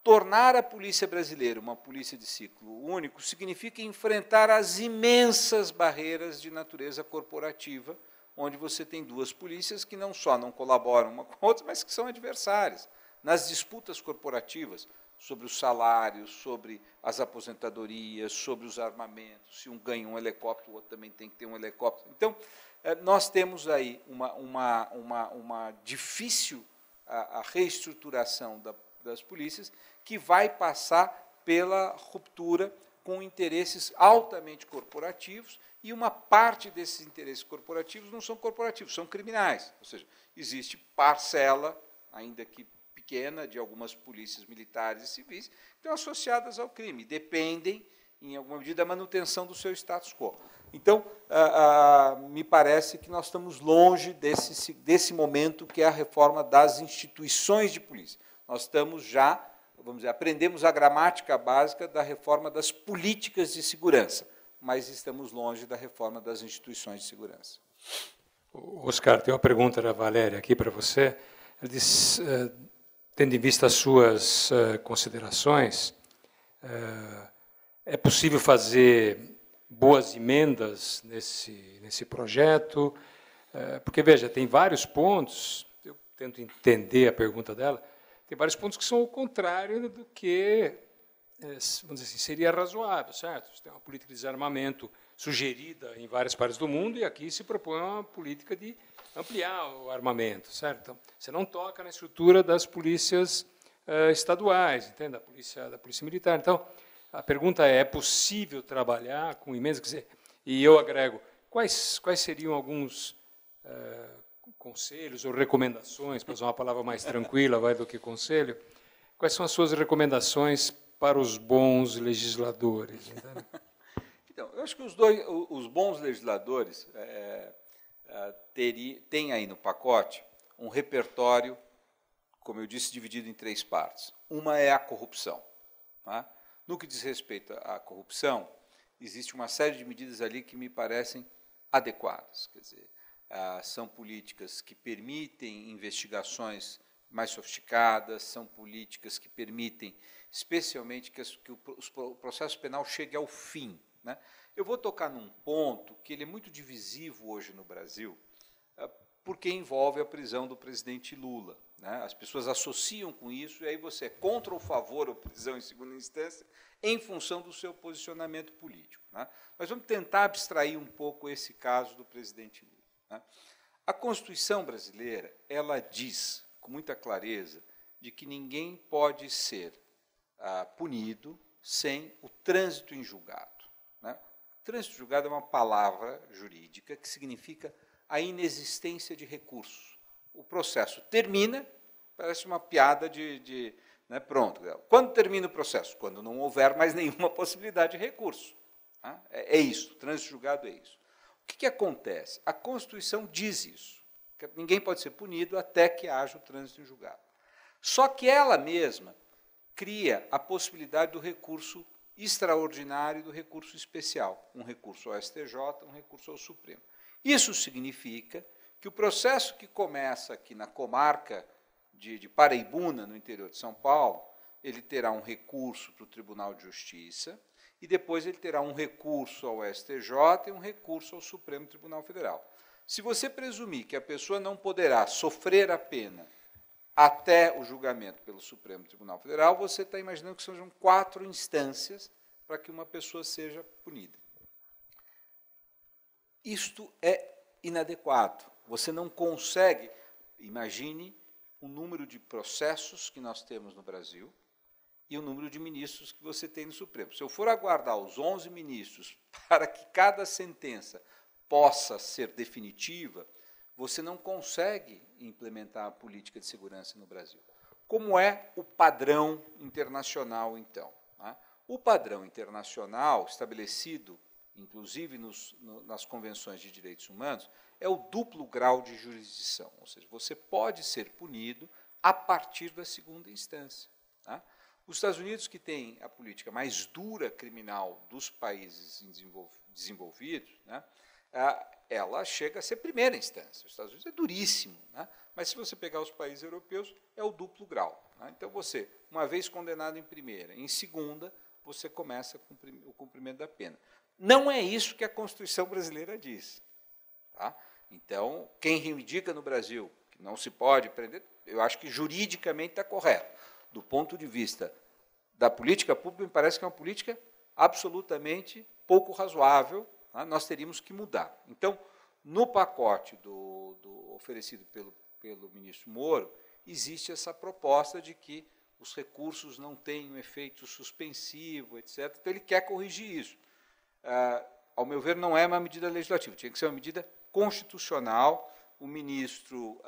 tornar a polícia brasileira uma polícia de ciclo único significa enfrentar as imensas barreiras de natureza corporativa, onde você tem duas polícias que não só não colaboram uma com a outra, mas que são adversárias. Nas disputas corporativas, sobre os salários, sobre as aposentadorias, sobre os armamentos, se um ganha um helicóptero, o outro também tem que ter um helicóptero. Então, nós temos aí uma difícil a reestruturação das polícias, que vai passar pela ruptura com interesses altamente corporativos, e uma parte desses interesses corporativos não são corporativos, são criminais. Ou seja, existe parcela, ainda que pequena, de algumas polícias militares e civis, que estão associadas ao crime, dependem, em alguma medida, da manutenção do seu status quo. Então, me parece que nós estamos longe desse momento que é a reforma das instituições de polícia. Nós estamos já, vamos dizer, aprendemos a gramática básica da reforma das políticas de segurança, mas estamos longe da reforma das instituições de segurança. Oscar, tem uma pergunta da Valéria aqui para você. Ela diz, tendo em vista as suas considerações, é possível fazer boas emendas nesse projeto? Porque, veja, tem vários pontos, eu tento entender a pergunta dela, tem vários pontos que são o contrário do que, vamos dizer assim, seria razoável, certo? Você tem uma política de desarmamento sugerida em várias partes do mundo, e aqui se propõe uma política de ampliar o armamento, certo? Então, você não toca na estrutura das polícias estaduais, entende? Da polícia militar. Então, a pergunta é possível trabalhar com emendas? Quer dizer, e eu agrego, quais seriam alguns conselhos ou recomendações, para usar uma palavra mais tranquila do que conselho, quais são as suas recomendações para os bons legisladores? Entende? Então, eu acho que os bons legisladores têm aí no pacote um repertório, como eu disse, dividido em três partes. Uma é a corrupção. Tá? No que diz respeito à corrupção, existe uma série de medidas ali que me parecem adequadas. Quer dizer, são políticas que permitem investigações mais sofisticadas, são políticas que permitem, especialmente, que o processo penal chegue ao fim. Né? Eu vou tocar num ponto que ele é muito divisivo hoje no Brasil, porque envolve a prisão do presidente Lula. Né? As pessoas associam com isso, e aí você é contra ou favor a prisão em segunda instância, em função do seu posicionamento político. Né? Mas vamos tentar abstrair um pouco esse caso do presidente Lula. Né? A Constituição brasileira, ela diz, com muita clareza, de que ninguém pode ser punido sem o trânsito em julgado. Né? Trânsito em julgado é uma palavra jurídica que significa a inexistência de recursos. O processo termina, parece uma piada né, pronto. Quando termina o processo? Quando não houver mais nenhuma possibilidade de recurso. Tá? É isso, trânsito julgado é isso. O que acontece? A Constituição diz isso, que ninguém pode ser punido até que haja o trânsito em julgado. Só que ela mesma cria a possibilidade do recurso extraordinário e do recurso especial, um recurso ao STJ, um recurso ao Supremo. Isso significa que o processo que começa aqui na comarca de Paraibuna, no interior de São Paulo, ele terá um recurso para o Tribunal de Justiça e depois ele terá um recurso ao STJ e um recurso ao Supremo Tribunal Federal. Se você presumir que a pessoa não poderá sofrer a pena até o julgamento pelo Supremo Tribunal Federal, você está imaginando que sejam 4 instâncias para que uma pessoa seja punida. Isto é inadequado. Você não consegue, imagine o número de processos que nós temos no Brasil e o número de ministros que você tem no Supremo. Se eu for aguardar os 11 ministros para que cada sentença possa ser definitiva, você não consegue implementar a política de segurança no Brasil. Como é o padrão internacional, então? O padrão internacional, estabelecido, inclusive nas convenções de direitos humanos, é o duplo grau de jurisdição, ou seja, você pode ser punido a partir da segunda instância. Os Estados Unidos, que tem a política mais dura criminal dos países desenvolvidos, ela chega a ser primeira instância. Os Estados Unidos é duríssimo, mas se você pegar os países europeus, é o duplo grau. Então, você, uma vez condenado em primeira, em segunda, você começa o cumprimento da pena. Não é isso que a Constituição brasileira diz. Então, quem reivindica no Brasil que não se pode prender, eu acho que juridicamente está correto. Do ponto de vista da política pública, me parece que é uma política absolutamente pouco razoável. Nós teríamos que mudar. Então, no pacote oferecido pelo ministro Moro, existe essa proposta de que os recursos não têm um efeito suspensivo, etc. Então, ele quer corrigir isso. Ao meu ver, não é uma medida legislativa, tinha que ser uma medida constitucional. O ministro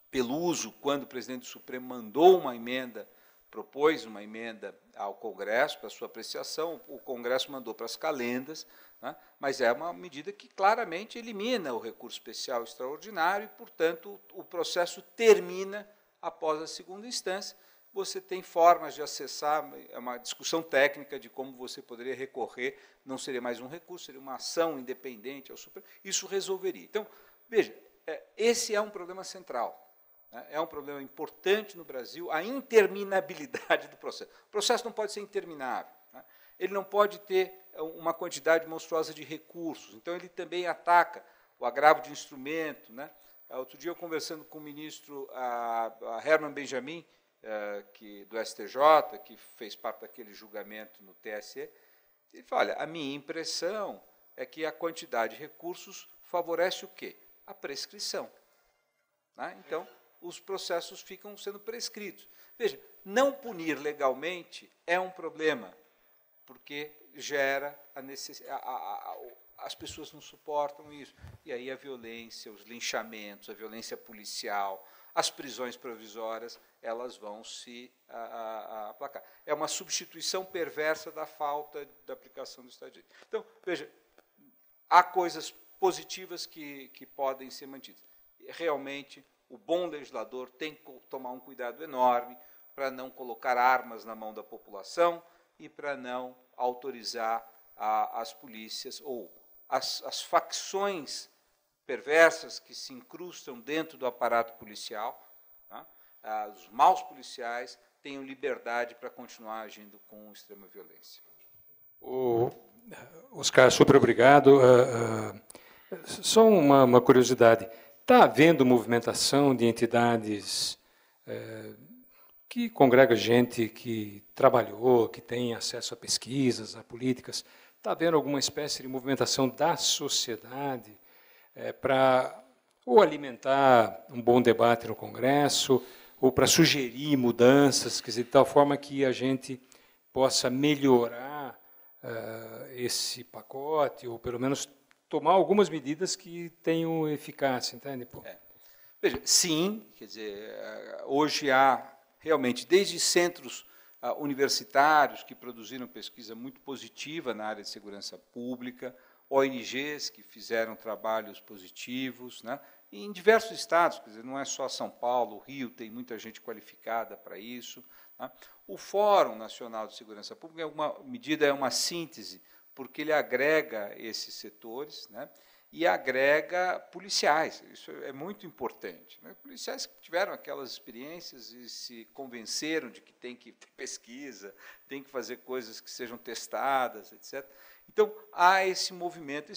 Peluso, quando o presidente do Supremo mandou uma emenda, propôs uma emenda ao Congresso para sua apreciação, o Congresso mandou para as calendas, mas é uma medida que claramente elimina o recurso especial extraordinário e, portanto, o processo termina após a segunda instância. Você tem formas de acessar, é uma discussão técnica de como você poderia recorrer, não seria mais um recurso, seria uma ação independente ao Supremo, isso resolveria. Então, veja, esse é um problema central. É um problema importante no Brasil, a interminabilidade do processo. O processo não pode ser interminável. Ele não pode ter uma quantidade monstruosa de recursos. Então, ele também ataca o agravo de instrumento. Outro dia, eu conversando com o ministro Herman Benjamin, do STJ, que fez parte daquele julgamento no TSE, ele fala, olha, a minha impressão é que a quantidade de recursos favorece o quê? A prescrição. Então, os processos ficam sendo prescritos. Veja, não punir legalmente é um problema, porque gera a necessidade, as pessoas não suportam isso. E aí a violência, os linchamentos, a violência policial, as prisões provisórias, elas vão se aplacar. É uma substituição perversa da falta da aplicação do Estado de Direito. Então, veja, há coisas positivas que podem ser mantidas. Realmente, o bom legislador tem que tomar um cuidado enorme para não colocar armas na mão da população e para não autorizar as polícias ou as facções perversas que se incrustam dentro do aparato policial, os maus policiais tenham liberdade para continuar agindo com extrema violência. Oscar, super obrigado. Só uma curiosidade. Está havendo movimentação de entidades que congrega gente que trabalhou, que tem acesso a pesquisas, a políticas? Está havendo alguma espécie de movimentação da sociedade para ou alimentar um bom debate no Congresso, ou para sugerir mudanças, quer dizer, de tal forma que a gente possa melhorar esse pacote, ou pelo menos tomar algumas medidas que tenham eficácia, entende? Veja, sim, quer dizer, hoje há realmente, desde centros universitários que produziram pesquisa muito positiva na área de segurança pública, ONGs que fizeram trabalhos positivos, né? E em diversos estados, quer dizer, não é só São Paulo, o Rio tem muita gente qualificada para isso, né? O Fórum Nacional de Segurança Pública, em alguma medida, é uma síntese, porque ele agrega esses setores, né? E agrega policiais, isso é muito importante, né? Policiais que tiveram aquelas experiências e se convenceram de que tem que ter pesquisa, tem que fazer coisas que sejam testadas, etc. Então, há esse movimento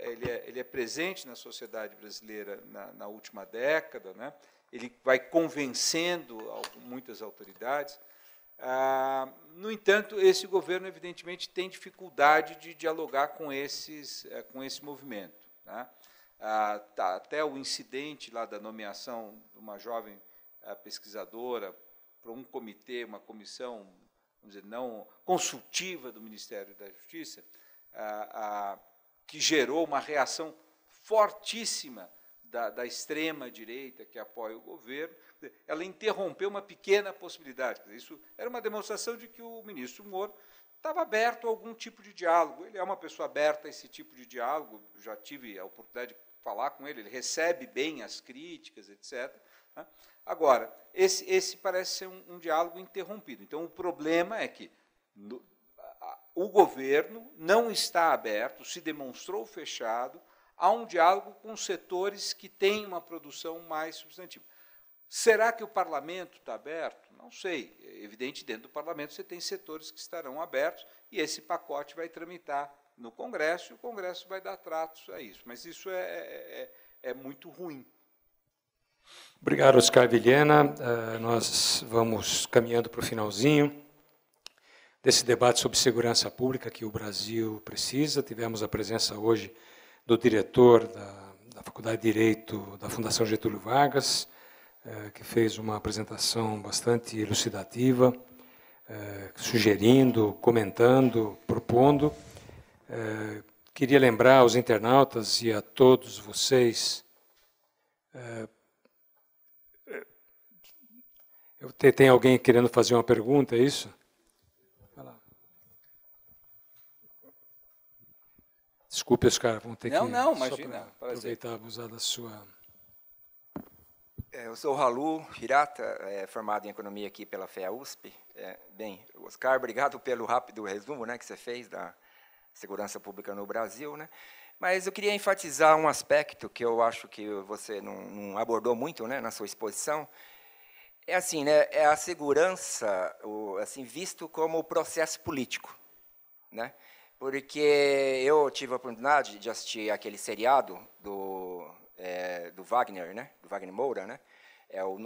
ele é presente na sociedade brasileira na última década, né? Ele vai convencendo muitas autoridades. No entanto, esse governo, evidentemente, tem dificuldade de dialogar com esse movimento, né? Até o incidente lá da nomeação de uma jovem pesquisadora para um comitê, uma comissão, vamos dizer, não consultiva do Ministério da Justiça, que gerou uma reação fortíssima da extrema-direita que apoia o governo. Ela interrompeu uma pequena possibilidade. Isso era uma demonstração de que o ministro Moro estava aberto a algum tipo de diálogo. Ele é uma pessoa aberta a esse tipo de diálogo, já tive a oportunidade de falar com ele recebe bem as críticas, etc. Agora, esse parece ser um diálogo interrompido. Então, o problema é que o governo não está aberto, se demonstrou fechado a um diálogo com setores que têm uma produção mais substantiva. Será que o parlamento está aberto? Não sei. É evidente, dentro do parlamento você tem setores que estarão abertos e esse pacote vai tramitar no Congresso e o Congresso vai dar tratos a isso. Mas isso é muito ruim. Obrigado, Oscar Vilhena. Nós vamos caminhando para o finalzinho desse debate sobre segurança pública que o Brasil precisa. Tivemos a presença hoje do diretor da Faculdade de Direito da Fundação Getúlio Vargas, que fez uma apresentação bastante elucidativa, sugerindo, comentando, propondo. Queria lembrar aos internautas e a todos vocês... Tem alguém querendo fazer uma pergunta, é isso? Vai lá. Desculpe, Oscar, vamos ter Não, imagina. Aproveitar e abusar da sua... Eu sou o Ralu Hirata, formado em Economia aqui pela FEA-USP. Bem, Oscar, obrigado pelo rápido resumo, né, que você fez da segurança pública no Brasil, né? Mas eu queria enfatizar um aspecto que eu acho que você não abordou muito, né, na sua exposição. É assim, né, é a segurança, assim, visto como processo político, né? Porque eu tive a oportunidade de assistir aquele seriado do Wagner, né, do Wagner Moura, né,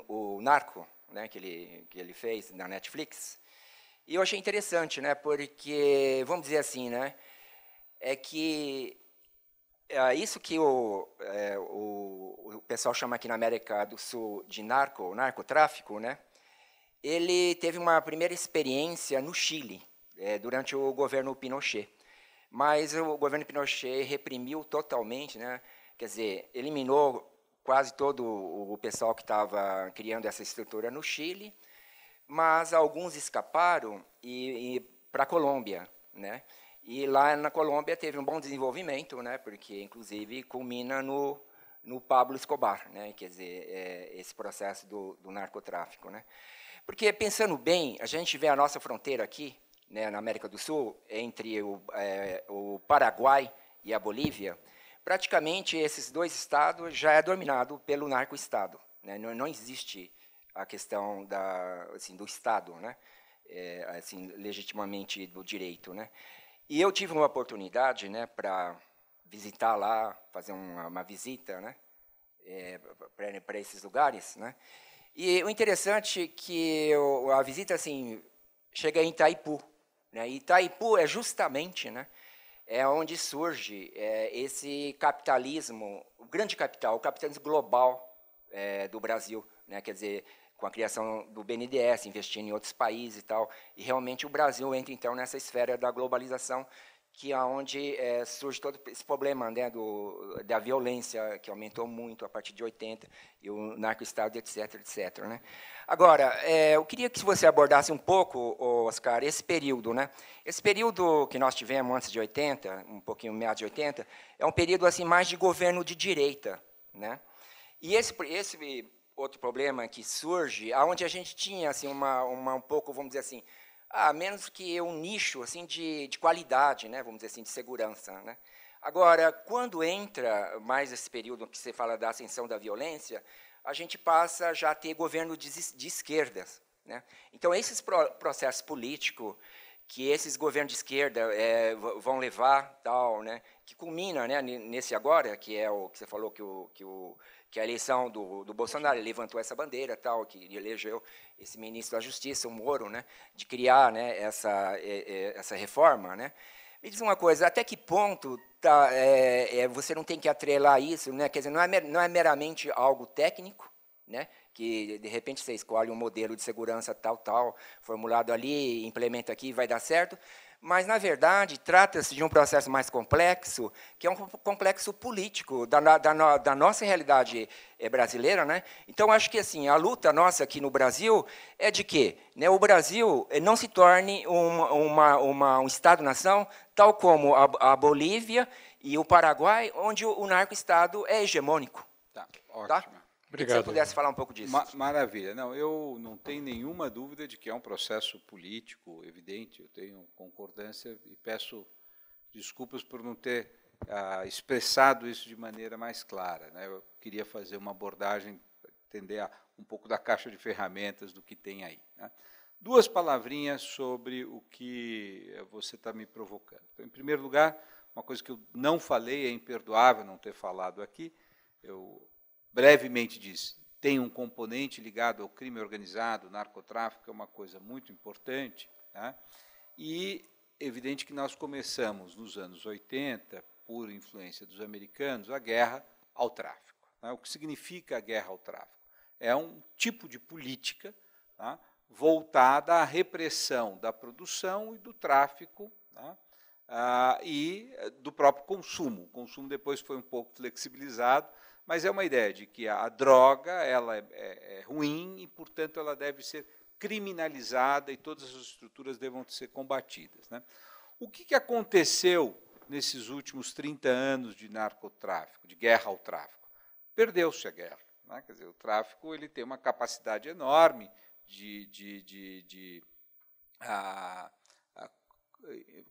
o Narco, né, que ele fez na Netflix. E eu achei interessante, né, porque vamos dizer assim, né, é que isso que o pessoal chama aqui na América do Sul de narcotráfico, né? Ele teve uma primeira experiência no Chile, durante o governo Pinochet. Mas o governo Pinochet reprimiu totalmente, né? Quer dizer, eliminou quase todo o pessoal que estava criando essa estrutura no Chile, mas alguns escaparam e para a Colômbia, né? E lá na Colômbia teve um bom desenvolvimento, né, porque, inclusive, culmina no Pablo Escobar, né, quer dizer, esse processo do narcotráfico. Né. Porque, pensando bem, a gente vê a nossa fronteira aqui, né, na América do Sul, entre o Paraguai e a Bolívia, praticamente esses dois estados já é dominado pelo narco-estado. Né, não existe a questão do Estado, né, assim, legitimamente do direito. Né. E eu tive uma oportunidade, né, para visitar lá, fazer uma visita, né, para esses lugares, né. E o interessante é que a visita assim chega em Itaipu, né. E Itaipu é justamente, né, é onde surge esse capitalismo, o grande capital, o capitalismo global do Brasil, né, quer dizer, com a criação do BNDES, investindo em outros países e tal, e realmente o Brasil entra então nessa esfera da globalização, que é onde surge todo esse problema, né, da violência, que aumentou muito a partir de 80, e o narco-estado, etc, etc. Né? Agora, eu queria que você abordasse um pouco, Oscar, esse período. Né? Esse período que nós tivemos antes de 80, um pouquinho meados de 80, é um período assim, mais de governo de direita. Né? E esse outro problema que surge, aonde a gente tinha assim, um pouco, vamos dizer assim, menos que um nicho assim de qualidade, né, vamos dizer assim, de segurança, né. Agora, quando entra mais esse período que você fala da ascensão da violência, a gente passa já a ter governo de esquerdas, né. Então, esses processos políticos que esses governos de esquerda vão levar, tal, né, que culmina, né, nesse agora, que é o que você falou que a eleição do Bolsonaro, ele levantou essa bandeira, tal, que elegeu esse ministro da Justiça, o Moro, né, de criar, né, essa reforma, né. Me diz uma coisa, até que ponto você não tem que atrelar isso, né, quer dizer, não é meramente algo técnico, né, que de repente você escolhe um modelo de segurança tal, formulado ali, implementa aqui e vai dar certo, mas, na verdade, trata-se de um processo mais complexo, que é um complexo político da nossa realidade brasileira. Né? Então, acho que assim, a luta nossa aqui no Brasil é de que, né, o Brasil não se torne um Estado-nação, tal como a Bolívia e o Paraguai, onde o narco-Estado é hegemônico. Tá, ótimo. Tá? Obrigado. Se você pudesse falar um pouco disso. Maravilha. Não, eu não tenho nenhuma dúvida de que é um processo político evidente, eu tenho concordância e peço desculpas por não ter expressado isso de maneira mais clara. Né? Eu queria fazer uma abordagem, entender um pouco da caixa de ferramentas do que tem aí. Né? Duas palavrinhas sobre o que você está me provocando. Então, em primeiro lugar, uma coisa que eu não falei, é imperdoável não ter falado aqui, eu brevemente disse, tem um componente ligado ao crime organizado, narcotráfico, é uma coisa muito importante, né? E evidente que nós começamos, nos anos 80, por influência dos americanos, a guerra ao tráfico. Né? O que significa a guerra ao tráfico? É um tipo de política, tá, voltada à repressão da produção e do tráfico, tá, e do próprio consumo. O consumo depois foi um pouco flexibilizado, mas é uma ideia de que a droga ela é ruim e, portanto, ela deve ser criminalizada e todas as estruturas devam ser combatidas. Né? O que aconteceu nesses últimos 30 anos de narcotráfico, de guerra ao tráfico? Perdeu-se a guerra. Né? Quer dizer, o tráfico ele tem uma capacidade enorme de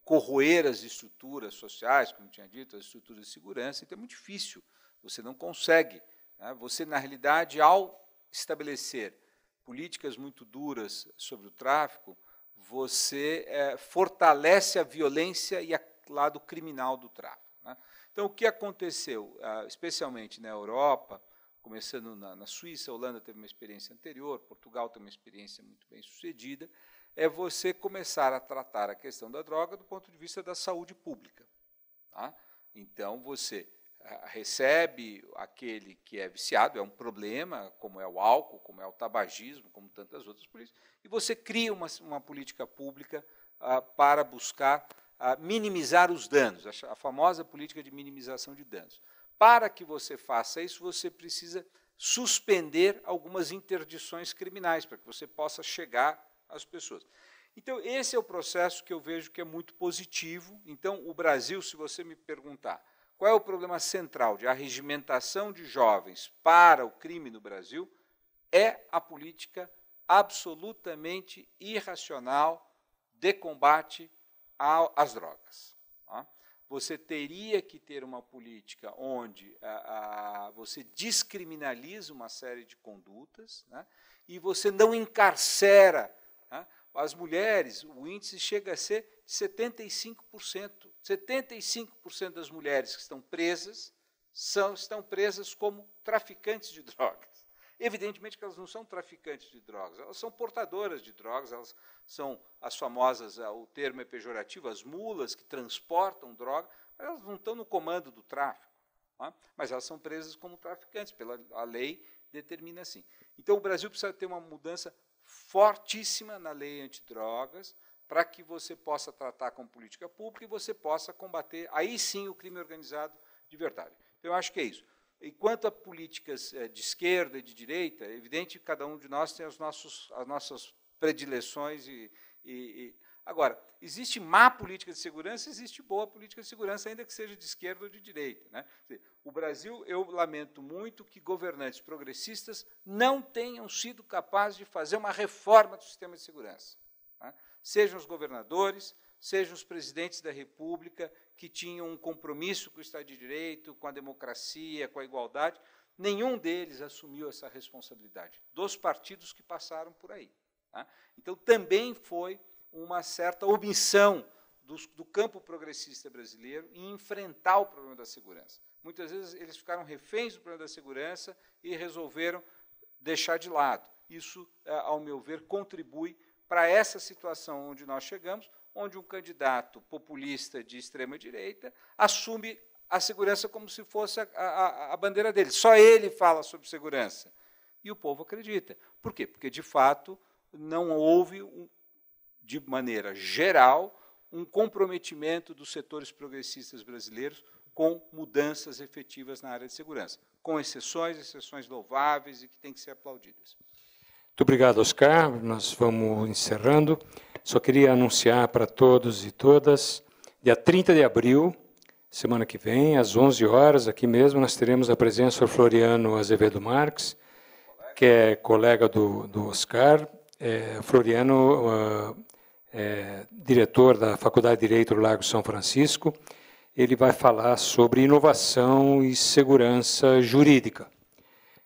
corroer as estruturas sociais, como tinha dito, as estruturas de segurança, então é muito difícil. Você não consegue. Né? Você, na realidade, ao estabelecer políticas muito duras sobre o tráfico, você fortalece a violência e o lado criminal do tráfico. Né? Então, o que aconteceu, especialmente na Europa, começando na Suíça, a Holanda teve uma experiência anterior, Portugal tem uma experiência muito bem sucedida, é você começar a tratar a questão da droga do ponto de vista da saúde pública. Tá? Então, você recebe aquele que é viciado, é um problema, como é o álcool, como é o tabagismo, como tantas outras políticas, e você cria uma política pública para buscar minimizar os danos, a famosa política de minimização de danos. Para que você faça isso, você precisa suspender algumas interdições criminais, para que você possa chegar às pessoas. Então, esse é o processo que eu vejo que é muito positivo. Então, o Brasil, se você me perguntar, qual é o problema central de arregimentação de jovens para o crime no Brasil? É a política absolutamente irracional de combate às drogas. Tá? Você teria que ter uma política onde você descriminaliza uma série de condutas, né, e você não encarcera, né, as mulheres, o índice chega a ser 75%. 75% das mulheres que estão presas estão presas como traficantes de drogas. Evidentemente que elas não são traficantes de drogas, elas são portadoras de drogas, elas são as famosas, o termo é pejorativo, as mulas que transportam droga, mas elas não estão no comando do tráfico, tá? Mas elas são presas como traficantes, a lei determina assim. Então, o Brasil precisa ter uma mudança fortíssima na lei antidrogas, para que você possa tratar como política pública e você possa combater, aí sim, o crime organizado de verdade. Então, eu acho que é isso. Enquanto a políticas de esquerda e de direita, é evidente que cada um de nós tem as nossas predileções. Agora, existe má política de segurança, existe boa política de segurança, ainda que seja de esquerda ou de direita, né? O Brasil, eu lamento muito que governantes progressistas não tenham sido capazes de fazer uma reforma do sistema de segurança, né? Sejam os governadores, sejam os presidentes da República, que tinham um compromisso com o Estado de Direito, com a democracia, com a igualdade, nenhum deles assumiu essa responsabilidade, dos partidos que passaram por aí, tá? Então, também foi uma certa omissão do campo progressista brasileiro em enfrentar o problema da segurança. Muitas vezes, eles ficaram reféns do problema da segurança e resolveram deixar de lado. Isso, ao meu ver, contribui para essa situação onde nós chegamos, onde um candidato populista de extrema-direita assume a segurança como se fosse a bandeira dele. Só ele fala sobre segurança. E o povo acredita. Por quê? Porque, de fato, não houve, de maneira geral, um comprometimento dos setores progressistas brasileiros com mudanças efetivas na área de segurança, com exceções louváveis e que têm que ser aplaudidas. Muito obrigado, Oscar. Nós vamos encerrando. Só queria anunciar para todos e todas, dia 30 de abril, semana que vem, às 11 horas, aqui mesmo, nós teremos a presença do Floriano Azevedo Marques, que é colega do Oscar. Floriano é diretor da Faculdade de Direito do Largo São Francisco. Ele vai falar sobre inovação e segurança jurídica.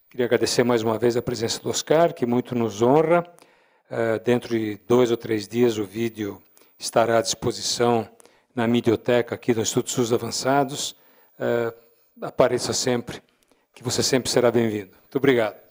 Queria agradecer mais uma vez a presença do Oscar, que muito nos honra. Dentro de 2 ou 3 dias, o vídeo estará à disposição na Midioteca aqui do Instituto SUS Avançados. Apareça sempre, que você sempre será bem-vindo. Muito obrigado.